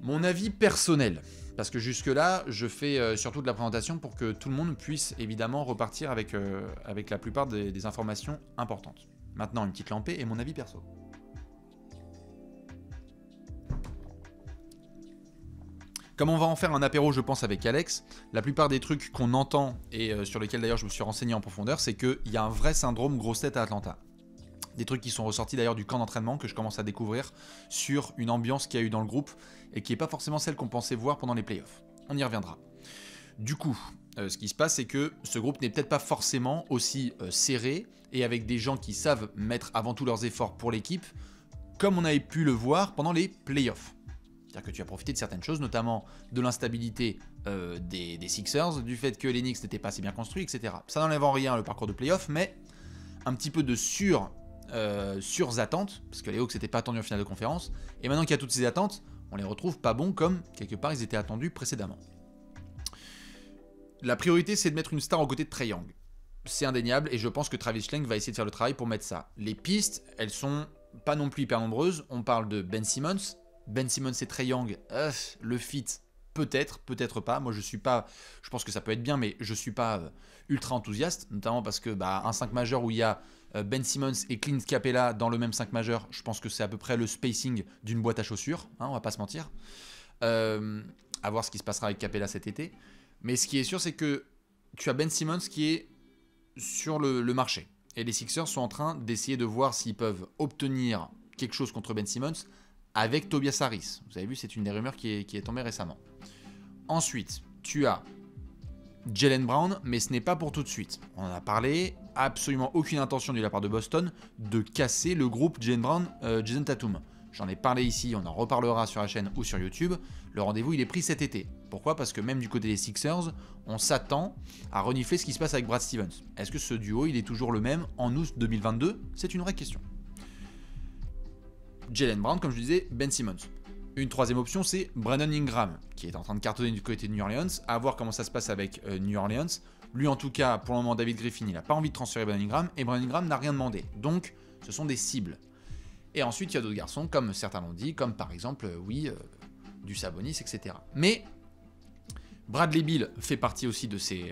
Mon avis personnel, parce que jusque-là, je fais surtout de la présentation pour que tout le monde puisse évidemment repartir avec la plupart des informations importantes. Maintenant, une petite lampée et mon avis perso. Comme on va en faire un apéro, je pense, avec Alex, la plupart des trucs qu'on entend et sur lesquels d'ailleurs je me suis renseigné en profondeur, c'est qu'il y a un vrai syndrome grosse tête à Atlanta. Des trucs qui sont ressortis d'ailleurs du camp d'entraînement que je commence à découvrir sur une ambiance qu'il y a eu dans le groupe et qui n'est pas forcément celle qu'on pensait voir pendant les playoffs. On y reviendra. Du coup, ce qui se passe, c'est que ce groupe n'est peut-être pas forcément aussi serré et avec des gens qui savent mettre avant tout leurs efforts pour l'équipe, comme on avait pu le voir pendant les playoffs. C'est-à-dire que tu as profité de certaines choses, notamment de l'instabilité des Sixers, du fait que les Knicks n'étaient pas assez bien construits, etc. Ça n'enlève en rien le parcours de playoff, mais un petit peu de attentes, parce que les Hawks n'étaient pas attendus en finale de conférence, et maintenant qu'il y a toutes ces attentes, on les retrouve pas bons comme quelque part ils étaient attendus précédemment. La priorité, c'est de mettre une star aux côtés de Trae Young. C'est indéniable, et je pense que Travis Schlenk va essayer de faire le travail pour mettre ça. Les pistes, elles sont pas non plus hyper nombreuses. On parle de Ben Simmons. Ben Simmons et Trae Young, le fit, peut-être, peut-être pas. Moi, je pense que ça peut être bien, mais je suis pas ultra enthousiaste, notamment parce que un 5 majeur où il y a Ben Simmons et Clint Capella dans le même 5 majeur, je pense que c'est à peu près le spacing d'une boîte à chaussures, hein, on va pas se mentir. À voir ce qui se passera avec Capella cet été. Mais ce qui est sûr, c'est que tu as Ben Simmons qui est sur le marché. Et les Sixers sont en train d'essayer de voir s'ils peuvent obtenir quelque chose contre Ben Simmons avec Tobias Harris. Vous avez vu, c'est une des rumeurs qui est tombée récemment. Ensuite, tu as Jaylen Brown, mais ce n'est pas pour tout de suite. On en a parlé, absolument aucune intention de la part de Boston de casser le groupe Jaylen Brown, Jason Tatum. J'en ai parlé ici, on en reparlera sur la chaîne ou sur YouTube. Le rendez-vous, il est pris cet été. Pourquoi ? Parce que même du côté des Sixers, on s'attend à renifler ce qui se passe avec Brad Stevens. Est-ce que ce duo, il est toujours le même en août 2022 ? C'est une vraie question. Jaylen Brown, comme je disais, Ben Simmons. Une troisième option, c'est Brandon Ingram, qui est en train de cartonner du côté de New Orleans. À voir comment ça se passe avec New Orleans. Lui, en tout cas, pour le moment, David Griffin, il n'a pas envie de transférer Brandon Ingram. Et Brandon Ingram n'a rien demandé. Donc, ce sont des cibles. Et ensuite, il y a d'autres garçons, comme certains l'ont dit, comme par exemple, du Sabonis, etc. Mais Bradley Beal fait partie aussi de ces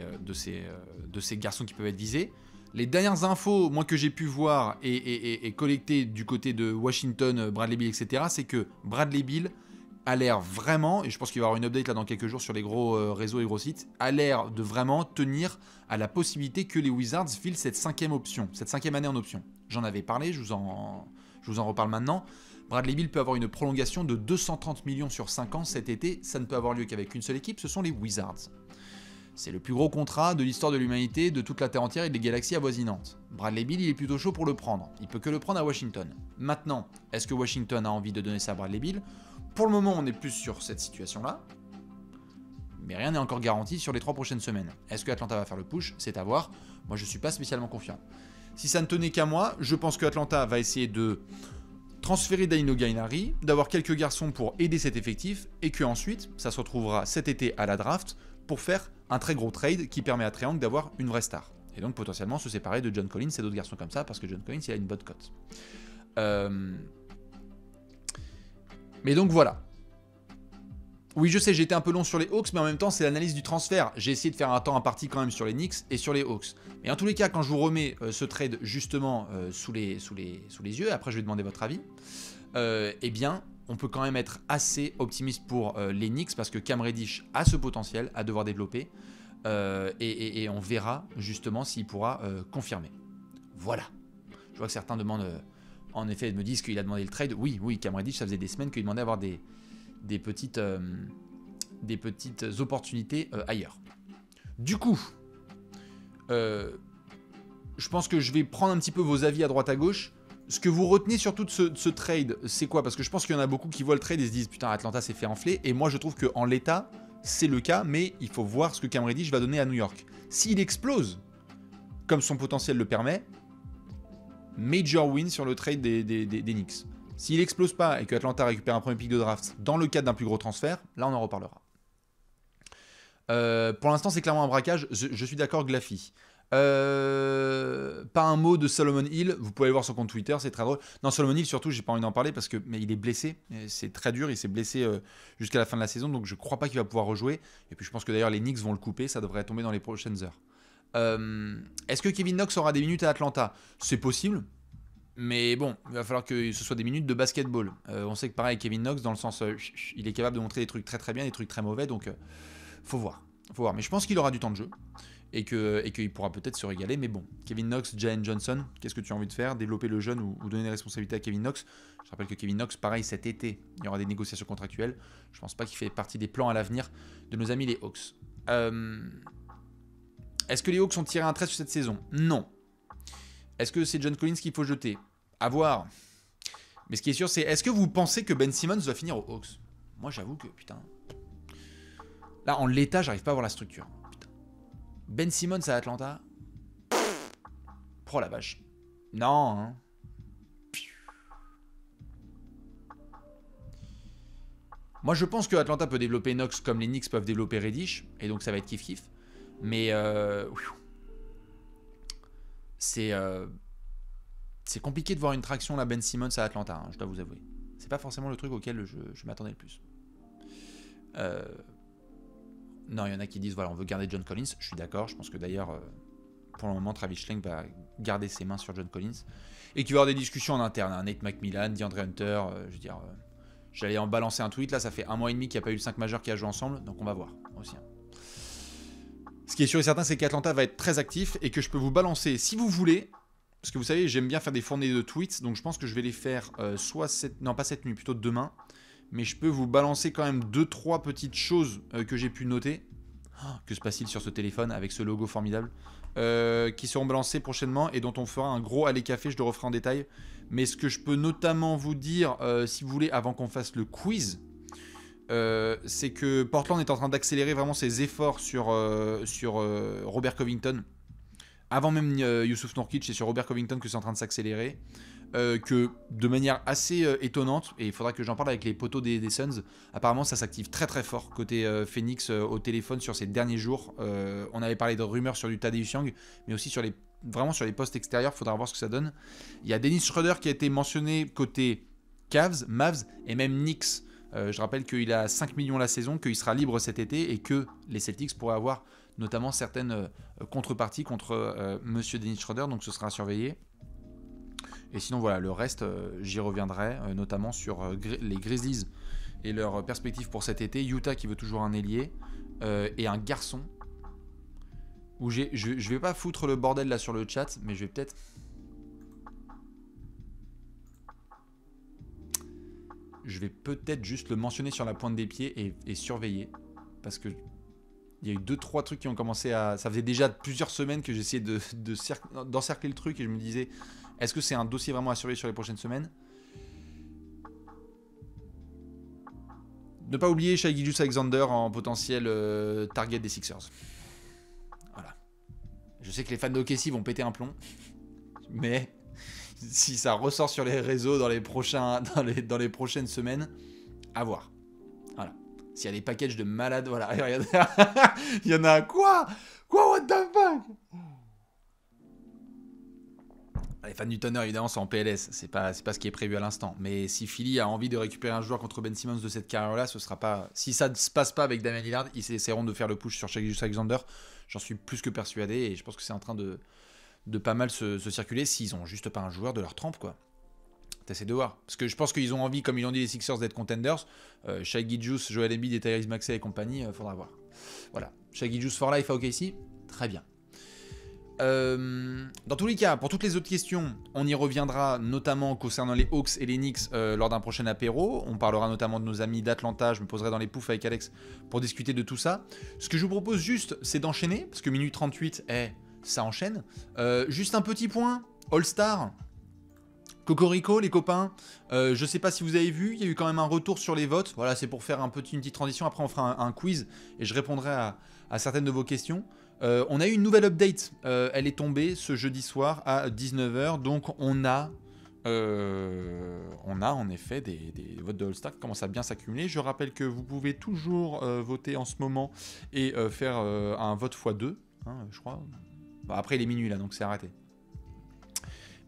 garçons qui peuvent être visés. Les dernières infos, moi, que j'ai pu voir et collecter du côté de Washington, Bradley Beal, etc., c'est que Bradley Beal a l'air vraiment, et je pense qu'il va y avoir une update là dans quelques jours sur les gros réseaux et gros sites, a l'air de vraiment tenir à la possibilité que les Wizards filent cette cinquième année en option. J'en avais parlé, je vous en reparle maintenant. Bradley Beal peut avoir une prolongation de 230 millions sur 5 ans cet été. Ça ne peut avoir lieu qu'avec une seule équipe, ce sont les Wizards. C'est le plus gros contrat de l'histoire de l'humanité, de toute la Terre entière et des galaxies avoisinantes. Bradley Beal, il est plutôt chaud pour le prendre. Il peut que le prendre à Washington. Maintenant, est-ce que Washington a envie de donner ça à Bradley Beal ? Pour le moment, on est plus sur cette situation-là. Mais rien n'est encore garanti sur les 3 prochaines semaines. Est-ce que Atlanta va faire le push ? C'est à voir. Moi, je ne suis pas spécialement confiant. Si ça ne tenait qu'à moi, je pense que Atlanta va essayer de transférer Danilo Gallinari, d'avoir quelques garçons pour aider cet effectif, et que ensuite, ça se retrouvera cet été à la draft pour faire un très gros trade qui permet à Triangle d'avoir une vraie star. Et donc potentiellement se séparer de John Collins et d'autres garçons comme ça, parce que John Collins, il a une bonne cote. Mais donc voilà. Oui, je sais, j'ai été un peu long sur les Hawks, mais en même temps, c'est l'analyse du transfert. J'ai essayé de faire un temps imparti quand même sur les Knicks et sur les Hawks. Mais en tous les cas, quand je vous remets ce trade justement sous les yeux, après je vais demander votre avis, eh bien, on peut quand même être assez optimiste pour les Knicks parce que Cam Reddish a ce potentiel à devoir développer et on verra justement s'il pourra confirmer. Voilà. Je vois que certains demandent, en effet, me disent qu'il a demandé le trade. Oui, Cam Reddish, ça faisait des semaines qu'il demandait à avoir des petites opportunités ailleurs. Du coup, je pense que je vais prendre un petit peu vos avis à droite à gauche. Ce que vous retenez surtout de ce trade, c'est quoi ? Parce que je pense qu'il y en a beaucoup qui voient le trade et se disent « Putain, Atlanta s'est fait enfler ». Et moi, je trouve qu'en l'état, c'est le cas, mais il faut voir ce que Cam Reddish va donner à New York. S'il explose, comme son potentiel le permet, major win sur le trade des Knicks. S'il explose pas et que Atlanta récupère un premier pick de draft dans le cadre d'un plus gros transfert, là on en reparlera. Pour l'instant c'est clairement un braquage, je suis d'accord Glaffy. Pas un mot de Solomon Hill, vous pouvez aller voir son compte Twitter, c'est très drôle. Non, Solomon Hill surtout, j'ai pas envie d'en parler parce que mais il est blessé, c'est très dur, il s'est blessé jusqu'à la fin de la saison, donc je crois pas qu'il va pouvoir rejouer. Et puis je pense que d'ailleurs les Knicks vont le couper, ça devrait tomber dans les prochaines heures. Est-ce que Kevin Knox aura des minutes à Atlanta ? C'est possible. Mais bon, il va falloir que ce soit des minutes de basketball. On sait que pareil, Kevin Knox, dans le sens, il est capable de montrer des trucs très très bien, des trucs très mauvais, donc faut voir. Mais je pense qu'il aura du temps de jeu et qu'il pourra peut-être se régaler. Mais bon, Kevin Knox, Jalen Johnson, qu'est-ce que tu as envie de faire ? Développer le jeune ou donner des responsabilités à Kevin Knox ? Je rappelle que Kevin Knox, pareil, cet été, il y aura des négociations contractuelles. Je pense pas qu'il fait partie des plans à l'avenir de nos amis les Hawks. Est-ce que les Hawks ont tiré un trait sur cette saison ? Non. Est-ce que c'est John Collins qu'il faut jeter ? À voir. Mais ce qui est sûr, c'est est-ce que vous pensez que Ben Simmons va finir aux Hawks ? Moi, j'avoue que, putain... Là, en l'état, j'arrive pas à voir la structure. Putain. Ben Simmons à Atlanta ? Oh la vache. Non, hein. Moi, je pense que Atlanta peut développer Knox comme les Knicks peuvent développer Reddish. Et donc, ça va être kiff-kiff. Mais... C'est compliqué de voir une traction là Ben Simmons à Atlanta, hein, je dois vous avouer. C'est pas forcément le truc auquel je m'attendais le plus. Non, il y en a qui disent voilà, on veut garder John Collins. Je suis d'accord. Je pense que d'ailleurs, pour le moment, Travis Schlenk va garder ses mains sur John Collins et qu'il va y avoir des discussions en interne. Hein. Nate McMillan, DeAndre Hunter. Je veux dire, j'allais en balancer un tweet. Là, ça fait 1 mois et demi qu'il n'y a pas eu le 5 majeur qui a joué ensemble, donc on va voir aussi. Hein. Ce qui est sûr et certain, c'est qu'Atlanta va être très actif et que je peux vous balancer, si vous voulez, parce que vous savez, j'aime bien faire des fournées de tweets, donc je pense que je vais les faire non pas cette nuit, plutôt demain. Mais je peux vous balancer quand même 2-3 petites choses que j'ai pu noter. Oh, que se passe-t-il sur ce téléphone avec ce logo formidable qui seront balancées prochainement et dont on fera un gros aller café, je le referai en détail. Mais ce que je peux notamment vous dire, si vous voulez, avant qu'on fasse le quiz, c'est que Portland est en train d'accélérer vraiment ses efforts sur Robert Covington. Avant même Youssouf Nourkic, c'est sur Robert Covington que c'est en train de s'accélérer. Que de manière assez étonnante, et il faudra que j'en parle avec les poteaux des Suns, apparemment ça s'active très très fort côté Phoenix au téléphone sur ces derniers jours. On avait parlé de rumeurs sur du Tadeusz Young, mais aussi vraiment sur les postes extérieurs, il faudra voir ce que ça donne. Il y a Dennis Schroeder qui a été mentionné côté Cavs, Mavs et même Knicks. Je rappelle qu'il a 5 millions la saison, qu'il sera libre cet été et que les Celtics pourraient avoir notamment certaines contreparties contre Monsieur Dennis Schroeder, donc ce sera à surveiller. Et sinon voilà, le reste, j'y reviendrai, notamment sur les Grizzlies et leurs perspectives pour cet été. Utah qui veut toujours un ailier et un garçon. Où je vais pas foutre le bordel là sur le chat, mais je vais peut-être... Je vais peut-être juste le mentionner sur la pointe des pieds et surveiller. Parce que il y a eu 2-3 trucs qui ont commencé à... Ça faisait déjà plusieurs semaines que j'essayais d'encercler le truc et je me disais... Est-ce que c'est un dossier vraiment à surveiller sur les prochaines semaines? Ne pas oublier Shai Gilgeous-Alexander en potentiel target des Sixers. Voilà. Je sais que les fans de OKC vont péter un plomb. Mais si ça ressort sur les réseaux dans les prochaines semaines, à voir. Voilà. S'il y a des packages de malades, voilà. Regardez. Il y en a quoi? What the fuck? Les fans du Thunder, évidemment, sont en PLS. C'est pas ce qui est prévu à l'instant. Mais si Philly a envie de récupérer un joueur contre Ben Simmons de cette carrière-là, ce sera pas... Si ça ne se passe pas avec Damian Lillard, ils essaieront de faire le push sur Shai Gilgeous-Alexander. J'en suis plus que persuadé. Et je pense que c'est en train de pas mal se circuler s'ils ont juste pas un joueur de leur trempe, quoi. T'essaies de voir. Parce que je pense qu'ils ont envie, comme ils l'ont dit les Sixers, d'être contenders. Shai Gilgeous, Joel Embiid et Tyrese Maxey et compagnie, faudra voir. Voilà. Shai Gilgeous for life à OKC, très bien. Dans tous les cas, pour toutes les autres questions, on y reviendra notamment concernant les Hawks et les Knicks lors d'un prochain apéro. On parlera notamment de nos amis d'Atlanta. Je me poserai dans les poufs avec Alex pour discuter de tout ça. Ce que je vous propose juste, c'est d'enchaîner, parce que minute 38, ça enchaîne. Juste un petit point, All-Star. Cocorico, les copains, je sais pas si vous avez vu, il y a eu quand même un retour sur les votes. Voilà, c'est pour faire une petite transition. Après, on fera un quiz et je répondrai à certaines de vos questions. On a eu une nouvelle update. Elle est tombée ce jeudi soir à 19 h. Donc, on a en effet des votes de All-Star qui commencent à bien s'accumuler. Je rappelle que vous pouvez toujours voter en ce moment et faire un vote x2, hein, je crois. Bah, après, il est minuit là, donc c'est arrêté.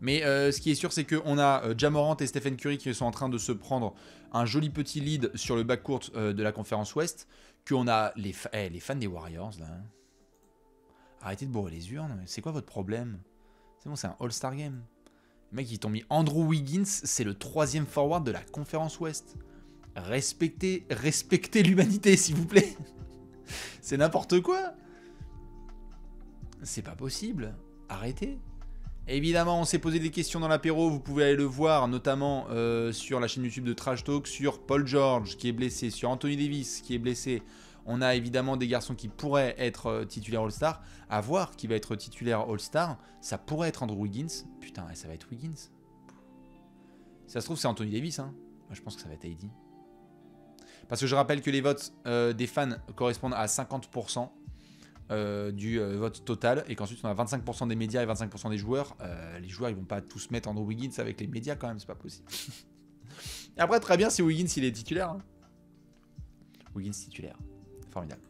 Mais ce qui est sûr, c'est qu'on a Ja Morant et Stephen Curry qui sont en train de se prendre un joli petit lead sur le backcourt de la conférence Ouest. Qu'on a les fans des Warriors, là. Arrêtez de bourrer les urnes. C'est quoi votre problème? C'est bon, c'est un All-Star Game. Les mecs, ils t'ont mis Andrew Wiggins, c'est le 3e forward de la conférence Ouest. Respectez l'humanité, s'il vous plaît. C'est n'importe quoi. C'est pas possible. Arrêtez. Évidemment, on s'est posé des questions dans l'apéro, vous pouvez aller le voir, notamment sur la chaîne YouTube de Trash Talk, sur Paul George qui est blessé, sur Anthony Davis qui est blessé. On a évidemment des garçons qui pourraient être titulaires All-Star. À voir qui va être titulaire All-Star, ça pourrait être Andrew Wiggins. Putain, ça va être Wiggins. Si ça se trouve, c'est Anthony Davis. Hein. Moi, je pense que ça va être AD. Parce que je rappelle que les votes des fans correspondent à 50%. Du vote total et qu'ensuite on a 25% des médias et 25% des joueurs. Les joueurs ils vont pas tous mettre Andrew Wiggins avec les médias quand même, c'est pas possible. Et après très bien si Wiggins il est titulaire. Hein. Wiggins titulaire, formidable.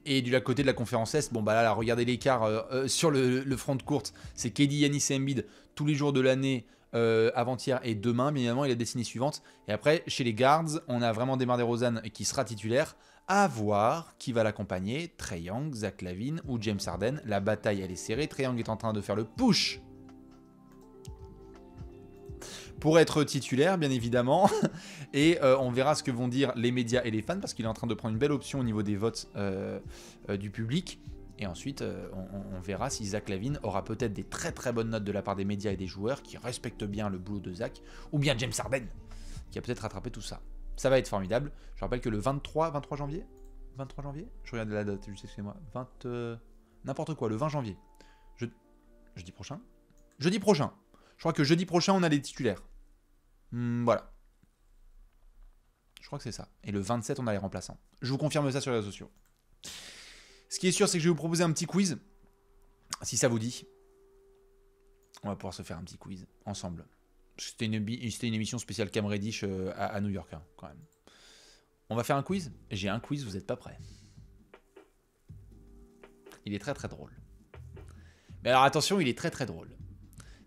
Et du côté de la conférence Est, bon bah là regardez l'écart sur le front de courte, c'est KD, Giannis et Embiid tous les jours de l'année. Avant-hier et demain, bien évidemment, il a la destinée suivante. Et après, chez les guards, on a vraiment DeMar DeRozan qui sera titulaire. À voir qui va l'accompagner, Trae Young, Zach LaVine ou James Harden. La bataille, elle est serrée. Trae Young est en train de faire le push pour être titulaire, bien évidemment. Et on verra ce que vont dire les médias et les fans, parce qu'il est en train de prendre une belle option au niveau des votes du public. Et ensuite, on verra si Zach LaVine aura peut-être des très très bonnes notes de la part des médias et des joueurs qui respectent bien le boulot de Zach, ou bien James Harden, qui a peut-être rattrapé tout ça. Ça va être formidable. Je rappelle que le 23 janvier, je regarde la date, juste excusez-moi, n'importe quoi, le 20 janvier, jeudi prochain. Je crois que jeudi prochain, on a les titulaires. Voilà. Je crois que c'est ça. Et le 27, on a les remplaçants. Je vous confirme ça sur les réseaux sociaux. Ce qui est sûr, c'est que je vais vous proposer un petit quiz. Si ça vous dit. On va pouvoir se faire un petit quiz ensemble. C'était une émission spéciale Cam Reddish à New York, hein, quand même. On va faire un quiz. J'ai un quiz, vous n'êtes pas prêts. Il est très très drôle. Mais alors attention, il est très très drôle.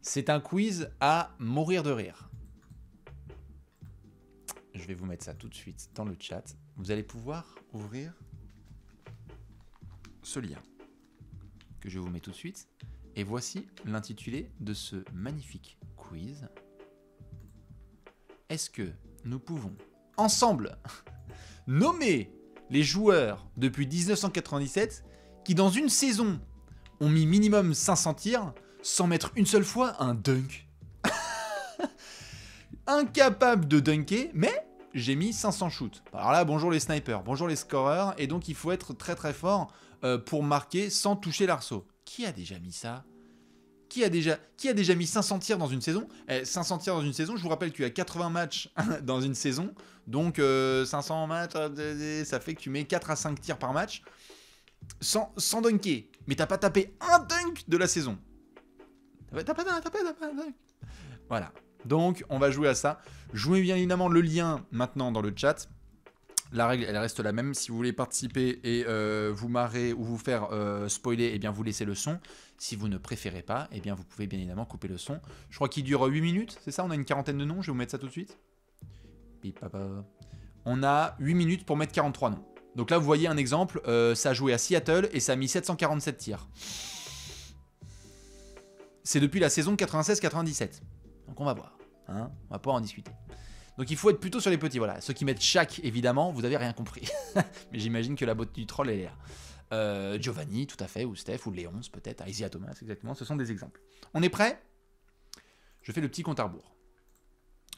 C'est un quiz à mourir de rire. Je vais vous mettre ça tout de suite dans le chat. Vous allez pouvoir ouvrir ce lien que je vous mets tout de suite. Et voici l'intitulé de ce magnifique quiz. Est-ce que nous pouvons ensemble nommer les joueurs depuis 1997 qui dans une saison ont mis minimum 500 tirs sans mettre une seule fois un dunk? Incapable de dunker, mais j'ai mis 500 shoots. Alors là, bonjour les snipers, bonjour les scoreurs, et donc il faut être très très fort pour marquer sans toucher l'arceau. Qui a déjà mis ça? Qui a déjà mis 500 tirs dans une saison? 500 tirs dans une saison, je vous rappelle qu'il y a 80 matchs dans une saison, donc 500 matchs, ça fait que tu mets 4 à 5 tirs par match, sans dunker. Mais t'as pas tapé un dunk de la saison. T'as pas un dunk. Voilà. Donc, on va jouer à ça. Je vous mets bien évidemment le lien maintenant dans le chat. La règle, elle reste la même. Si vous voulez participer et vous marrer ou vous faire spoiler, eh bien, vous laissez le son. Si vous ne préférez pas, eh bien, vous pouvez bien évidemment couper le son. Je crois qu'il dure 8 minutes, c'est ça? On a une quarantaine de noms. Je vais vous mettre ça tout de suite. On a 8 minutes pour mettre 43 noms. Donc là, vous voyez un exemple. Ça a joué à Seattle et ça a mis 747 tirs. C'est depuis la saison 96-97. Donc on va voir, hein, on va pouvoir en discuter. Donc il faut être plutôt sur les petits, voilà. Ceux qui mettent Shaq, évidemment, vous avez rien compris. Mais j'imagine que la botte du troll, elle est là. Giovanni, tout à fait, ou Steph, ou Léonce, peut-être, Isaiah Thomas, exactement, ce sont des exemples. On est prêt? Je fais le petit compte à rebours.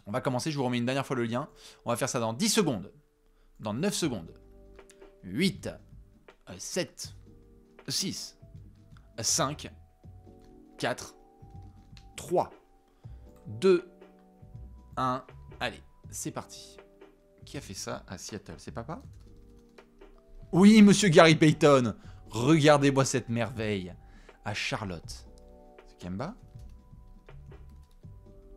On va commencer, je vous remets une dernière fois le lien. On va faire ça dans 10 secondes, dans 9 secondes, 8, 7, 6, 5, 4, 3, 2, 1, allez, c'est parti. Qui a fait ça à Seattle? C'est papa? Oui, monsieur Gary Payton. Regardez-moi cette merveille. À Charlotte. C'est Kemba?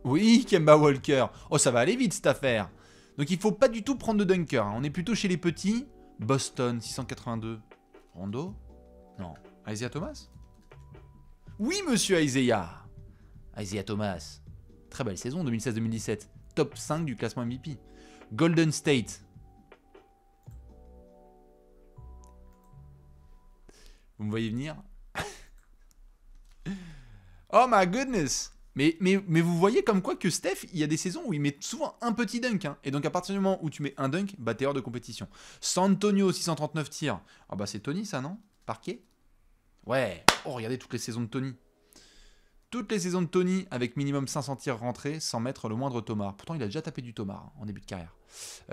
Oui, Kemba Walker. Oh, ça va aller vite cette affaire. Donc il faut pas du tout prendre de dunker, hein. On est plutôt chez les petits. Boston, 682. Rondo? Non. Isaiah Thomas? Oui, monsieur Isaiah. Isaiah Thomas. Très belle saison 2016-2017. Top 5 du classement MVP. Golden State. Vous me voyez venir? Oh my goodness! Mais vous voyez comme quoi que Steph, il y a des saisons où il met souvent un petit dunk. Hein. Et donc à partir du moment où tu mets un dunk, bah t'es hors de compétition. San Antonio, 639 tirs. Ah bah c'est Tony ça, non? Parquet? Ouais. Oh, regardez toutes les saisons de Tony. Toutes les saisons de Tony avec minimum 500 tirs rentrés sans mettre le moindre tomard. Pourtant, il a déjà tapé du tomard hein, en début de carrière.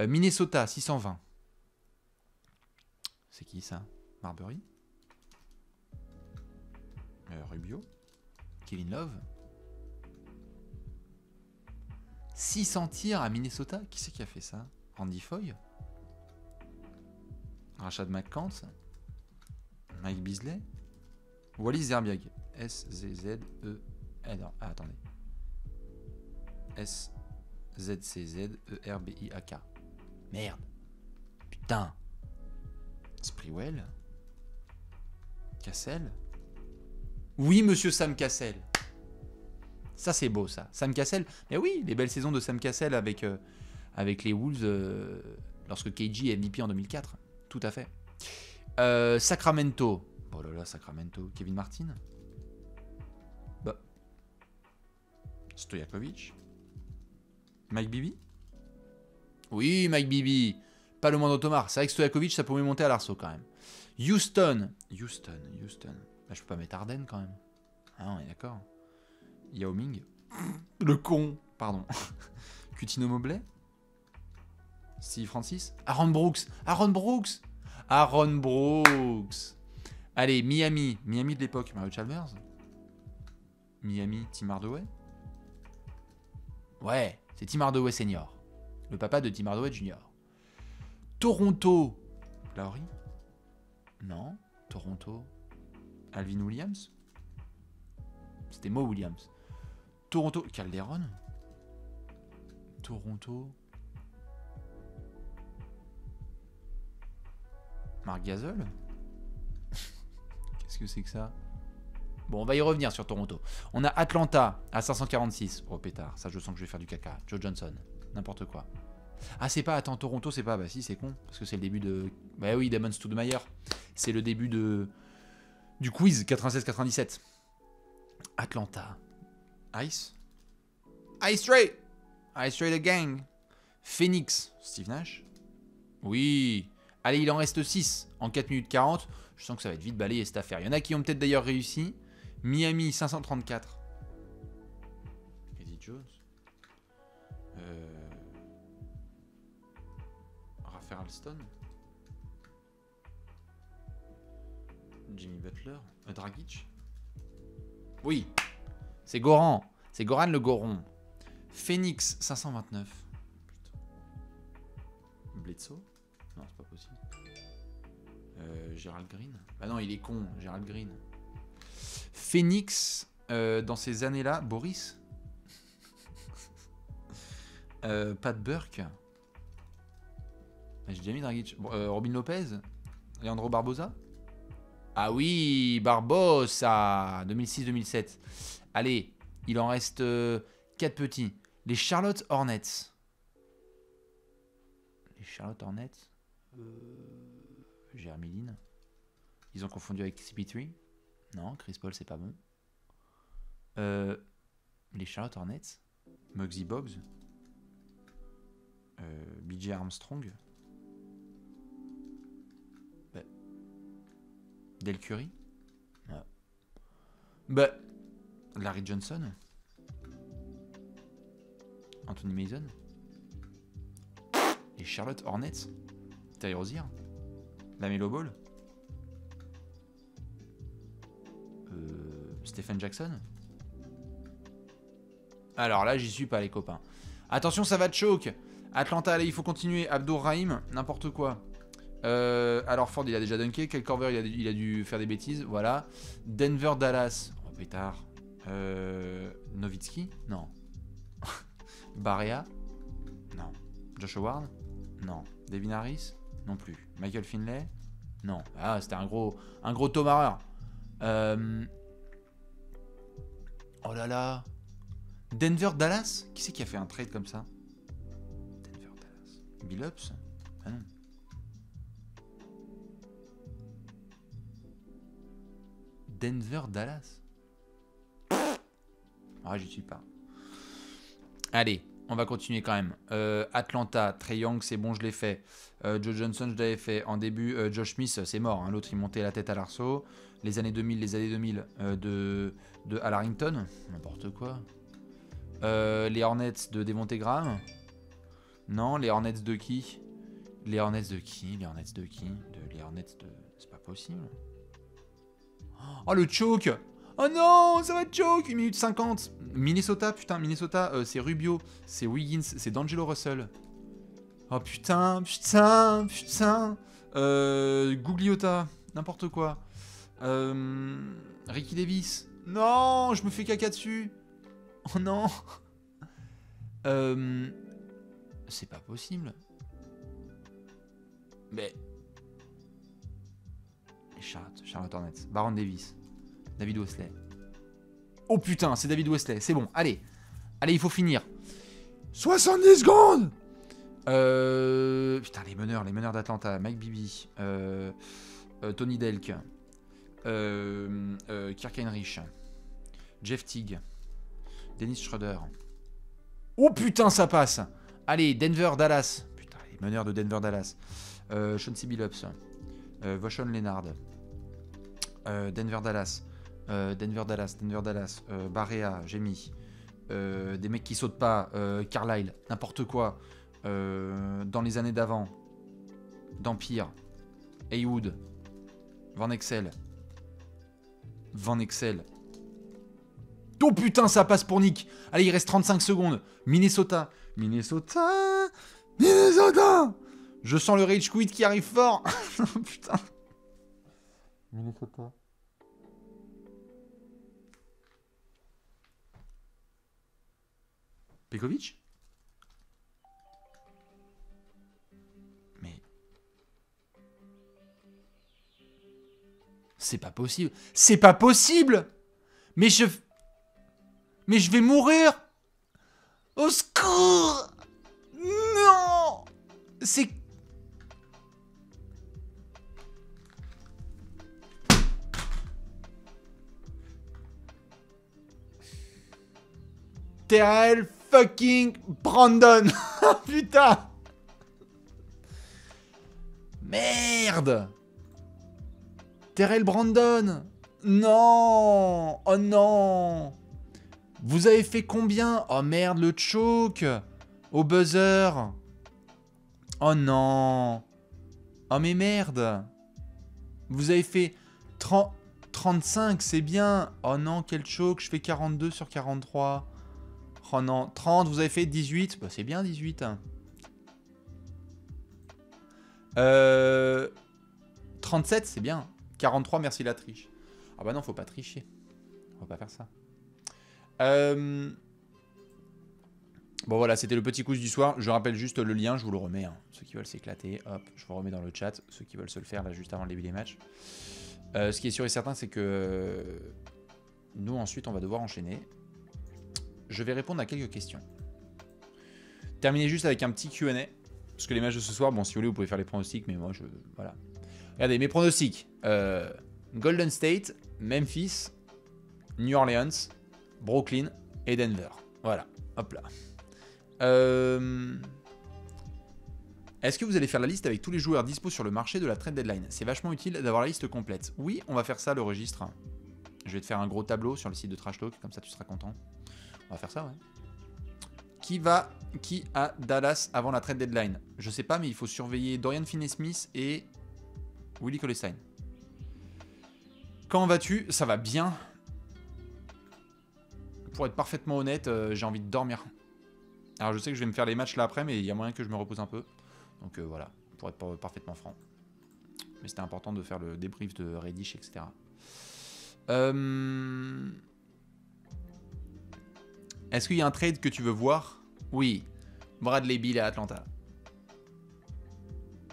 Minnesota, 620. C'est qui ça? Marbury? Rubio? Kevin Love? 600 tirs à Minnesota? Qui c'est qui a fait ça? Randy Foy? Rashad McCants? Mike Beasley? Wallis Zerbiag? S-Z-Z-E... non, attendez. S-Z-C-Z-E-R-B-I-A-K. Merde. Putain. Sprewell? Cassell? Oui, monsieur Sam Cassell. Ça, c'est beau, ça. Sam Cassell. Mais oui, les belles saisons de Sam Cassell avec les Wolves lorsque KG est MVP en 2004. Tout à fait. Sacramento. Oh là là, Sacramento. Kevin Martin? Bah. Stojakovic? Mike Bibby? Oui, Mike Bibby. Pas le moindre Tomar. C'est vrai que Stojakovic, ça pouvait monter à l'arceau quand même. Houston. Là, je peux pas mettre Arden quand même. Ah, on est d'accord. Yao Ming. Le con. Pardon. Coutinho Mobley. Steve Francis. Aaron Brooks. Allez, Miami. Miami de l'époque. Mario Chalmers. Miami, Tim Hardaway. Ouais, c'est Tim Hardaway Senior. Le papa de Tim Hardaway Junior. Toronto. Lowry. Non. Toronto. Alvin Williams. C'était Mo Williams. Toronto. Calderon. Toronto. Marc Gasol. Qu'est-ce que c'est que ça? Bon, on va y revenir sur Toronto. On a Atlanta à 546. Oh pétard, ça je sens que je vais faire du caca. Joe Johnson. N'importe quoi. Ah, c'est pas, attends, Toronto, c'est pas, bah si, c'est con. Parce que c'est le début de... Bah oui, Damon Stoudemire. C'est le début du quiz 96-97. Atlanta. Ice Ray the gang. Phoenix. Steve Nash. Oui. Allez, il en reste 6 en 4 minutes 40. Je sens que ça va être vite balayé cette affaire. Il y en a qui ont peut-être d'ailleurs réussi. Miami 534. Eddie Jones. Raphaël Alston. Jimmy Butler. Dragic. Oui. C'est Goran. C'est Goran le Goron. Phoenix 529. Putain. Bledsoe. Non, c'est pas possible. Gerald Green. Ah non, il est con, Gerald Green. Phoenix, dans ces années-là, Boris. Pat Burke. J'ai déjà mis Dragic. Robin Lopez. Leandro Barbosa. Ah oui, Barbosa. 2006-2007. Allez, il en reste 4 petits. Les Charlotte Hornets. Jeremy Lin. Ils ont confondu avec CP3. Non, Chris Paul, c'est pas bon. Les Charlotte Hornets. Muggsy Bogues. BJ Armstrong. Del Curry. Larry Johnson. Anthony Mason. Les Charlotte Hornets. Terry Rozier. LaMelo Ball. Stephen Jackson. Alors là, j'y suis pas, les copains. Attention, ça va te choke. Atlanta, allez, il faut continuer. Abdur-Rahim, n'importe quoi. Alors Ford, il a déjà dunké. Kyle Korver, il a dû faire des bêtises. Voilà. Denver, Dallas. Oh, pétard. Nowitzki. Non. Barea. Non. Josh Howard. Non. Devin Harris. Non plus. Michael Finlay. Non. Ah, c'était un gros tomareur. Oh là là. Denver, Dallas. Qui c'est qui a fait un trade comme ça? Denver, Dallas. Billups. Ah non. Denver, Dallas. Ah, j'y suis pas. Allez, on va continuer quand même. Atlanta, Trae Young, c'est bon, je l'ai fait. Joe Johnson, je l'avais fait. En début, Josh Smith, c'est mort. Hein. L'autre, il montait la tête à l'arceau. Les années 2000, de Al Harrington. N'importe quoi. Les Hornets de Devonte Graham. Non, les Hornets de qui? Les Hornets de qui? Les Hornets de qui? Les Hornets de... C'est pas possible. Oh, le choke! Oh non, ça va choke! 1 minute 50. Minnesota, putain, Minnesota, c'est Rubio, c'est Wiggins, c'est D'Angelo Russell. Oh putain. Gugliotta, n'importe quoi. Ricky Davis. Non, je me fais caca dessus. Oh non. C'est pas possible. Mais... Charlotte Hornets. Baron Davis. David Wesley. Oh putain, c'est David Wesley. C'est bon, allez. Allez, il faut finir. 70 secondes. Putain, les meneurs d'Atlanta. Mike Bibby. Tony Delk. Kirk Heinrich. Jeff Teague. Dennis Schroeder. Oh putain, ça passe. Allez, Denver, Dallas. Putain, meneur de Denver-Dallas. Chauncey Billups. Voshon Leonard. Denver-Dallas. Denver-Dallas. Barea, j'ai mis. Des mecs qui sautent pas. Carlisle, n'importe quoi. Dans les années d'avant. d'Empire, Haywood, Van Exel. Oh putain, ça passe pour Nick. Allez, il reste 35 secondes. Minnesota. Je sens le rage quit qui arrive fort. Putain. Minnesota. Pekovic? Mais... C'est pas possible. C'est pas possible! Mais je vais mourir! Au secours! Non! C'est... Terrell fucking Brandon! Putain! Merde! Terrell Brandon! Non! Oh non! Vous avez fait combien? Oh merde, le choke! Au buzzer! Oh non! Oh mais merde! Vous avez fait 35, c'est bien! Oh non, quel choke! Je fais 42 sur 43. Oh non, 30, vous avez fait 18. Bah c'est bien 18. 37, c'est bien. 43, merci la triche. Ah bah non, faut pas tricher. On va pas faire ça. Bon voilà, c'était le petit quiz du soir. Je rappelle juste le lien, je vous le remets. Hein. Ceux qui veulent s'éclater, hop, je vous remets dans le chat. Ceux qui veulent se le faire là juste avant le début des matchs. Ce qui est sûr et certain, c'est que nous ensuite, on va devoir enchaîner. Je vais répondre à quelques questions. Terminer juste avec un petit Q&A. Parce que les matchs de ce soir, bon, si vous voulez, vous pouvez faire les pronostics, mais moi, voilà. Regardez, mes pronostics. Golden State, Memphis, New Orleans, Brooklyn et Denver. Voilà, hop là. Est-ce que vous allez faire la liste avec tous les joueurs dispo sur le marché de la trade deadline? C'est vachement utile d'avoir la liste complète. Oui, on va faire ça, le registre. Je vais te faire un gros tableau sur le site de Trash Talk, comme ça tu seras content. On va faire ça, ouais. Qui a Dallas avant la trade deadline? Je sais pas, mais il faut surveiller Dorian Finney-Smith et Willie Cauley-Stein. Comment vas-tu? Ça va bien. Pour être parfaitement honnête, j'ai envie de dormir. Alors je sais que je vais me faire les matchs là après, mais il y a moyen que je me repose un peu. Donc voilà, pour être parfaitement franc. Mais c'était important de faire le débrief de Reddish, etc. Est-ce qu'il y a un trade que tu veux voir? Oui. Bradley Beal à Atlanta.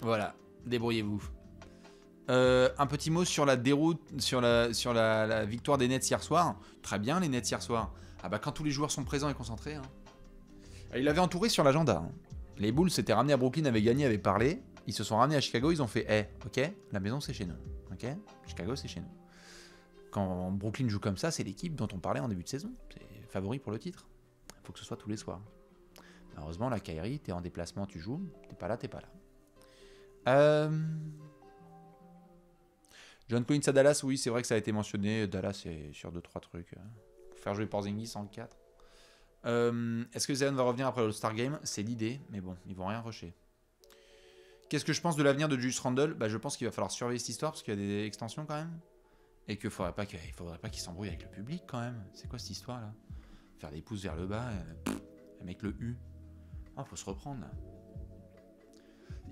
Voilà, débrouillez-vous. Un petit mot sur la déroute, sur la victoire des Nets hier soir. Très bien les Nets hier soir. Ah bah quand tous les joueurs sont présents et concentrés. Hein. Il avait entouré sur l'agenda. Hein. Les Bulls s'étaient ramenés à Brooklyn, avaient gagné, avaient parlé. Ils se sont ramenés à Chicago, ils ont fait hey, ok, la maison c'est chez nous. Ok, Chicago c'est chez nous. Quand Brooklyn joue comme ça, c'est l'équipe dont on parlait en début de saison. C'est favori pour le titre. Il faut que ce soit tous les soirs. Malheureusement, la Kyrie, t'es en déplacement, tu joues. T'es pas là, t'es pas là. John Collins à Dallas, oui, c'est vrai que ça a été mentionné. Dallas, c'est sur 2-3 trucs. Pour faire jouer Porzingis en 4. Est-ce que Zion va revenir après le All-Star Game? C'est l'idée, mais bon, ils vont rien rusher. Qu'est-ce que je pense de l'avenir de Julius Randle? Bah, je pense qu'il va falloir surveiller cette histoire parce qu'il y a des extensions quand même. Et qu'il faudrait pas qu'il s'embrouille avec le public quand même. C'est quoi cette histoire là? Faire des pouces vers le bas, avec le U. Ah, faut se reprendre là.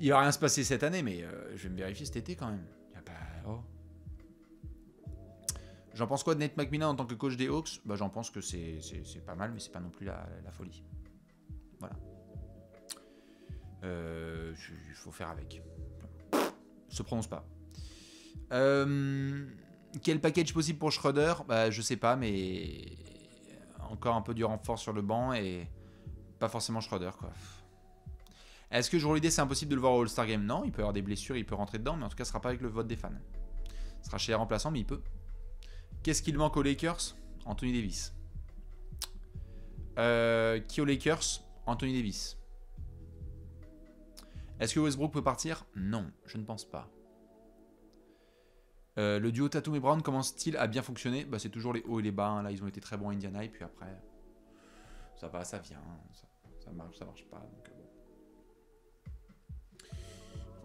Il va rien se passer cette année, mais je vais me vérifier cet été quand même. Y a pas... Oh. J'en pense quoi de Nate McMillan en tant que coach des Hawks? Bah, j'en pense que c'est pas mal, mais c'est pas non plus la folie. Voilà. Il faut faire avec. Se prononce pas. Quel package possible pour Schroeder? Bah, je sais pas, mais encore un peu du renfort sur le banc et pas forcément Schroeder, quoi. Est-ce que Jrue Holiday, c'est impossible de le voir au All-Star Game? Non, il peut avoir des blessures, il peut rentrer dedans, mais en tout cas, ce sera pas avec le vote des fans. Ce sera chez les remplaçants, mais il peut. Qu'est-ce qu'il manque aux Lakers? Anthony Davis. Qui aux Lakers? Anthony Davis. Est-ce que Westbrook peut partir? Non, je ne pense pas. Le duo Tatum et Brown commence-t-il à bien fonctionner? Bah, c'est toujours les hauts et les bas. Hein. Là, ils ont été très bons à Indiana. Et puis après, ça va, ça vient. Ça marche pas. Donc,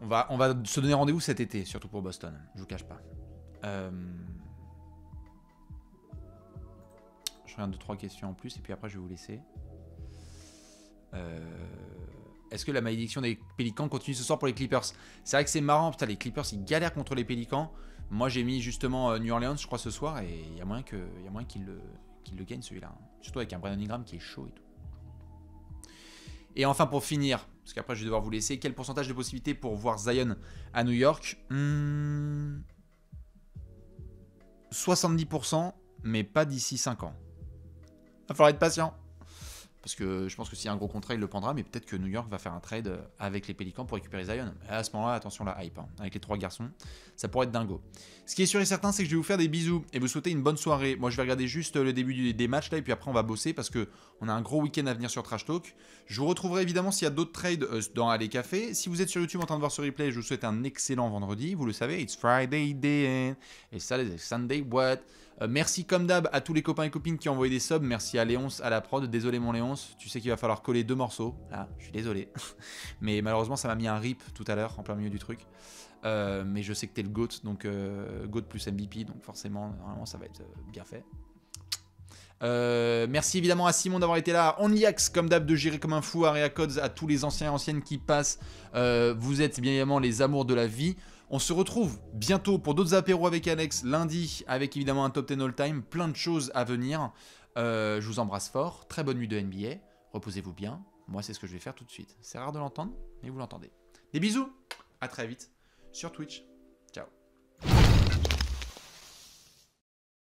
bon. On va se donner rendez-vous cet été, surtout pour Boston. Je vous cache pas. Je regarde 2-3 questions en plus. Et puis après, je vais vous laisser. Est-ce que la malédiction des Pélicans continue ce soir pour les Clippers? C'est vrai que c'est marrant. Putain, les Clippers, ils galèrent contre les Pélicans. Moi, j'ai mis justement New Orleans, je crois, ce soir, et il y a moyen qu'il le gagne, celui-là. Hein. Surtout avec un Brandon Ingram qui est chaud et tout. Et enfin, pour finir, parce qu'après, je vais devoir vous laisser, quel pourcentage de possibilités pour voir Zion à New York? 70%, mais pas d'ici 5 ans. Il va falloir être patient. Parce que je pense que s'il y a un gros contrat, il le prendra, mais peut-être que New York va faire un trade avec les Pélicans pour récupérer Zion. Et à ce moment-là, attention la hype, hein. Avec les 3 garçons, ça pourrait être dingo. Ce qui est sûr et certain, c'est que je vais vous faire des bisous et vous souhaiter une bonne soirée. Moi, je vais regarder juste le début des matchs là, et puis après, on va bosser parce qu'on a un gros week-end à venir sur Trash Talk. Je vous retrouverai évidemment s'il y a d'autres trades dans Aller Café. Si vous êtes sur YouTube en train de voir ce replay, je vous souhaite un excellent vendredi. Vous le savez, it's Friday day et ça, c'est Sunday what? Merci comme d'hab à tous les copains et copines qui ont envoyé des subs. Merci à Léonce à la prod. Désolé mon Léonce, tu sais qu'il va falloir coller 2 morceaux. Là, je suis désolé. Mais malheureusement, ça m'a mis un rip tout à l'heure en plein milieu du truc. Mais je sais que t'es le GOAT, donc GOAT plus MVP, donc forcément, normalement, ça va être bien fait. Merci évidemment à Simon d'avoir été là. OnlyAx, comme d'hab, de gérer comme un fou. Area Codes, à tous les anciens et anciennes qui passent. Vous êtes bien évidemment les amours de la vie. On se retrouve bientôt pour d'autres apéros avec Alex, lundi, avec évidemment un top 10 all-time, plein de choses à venir. Je vous embrasse fort, très bonne nuit de NBA, reposez-vous bien. Moi, c'est ce que je vais faire tout de suite. C'est rare de l'entendre, mais vous l'entendez. Des bisous, à très vite sur Twitch.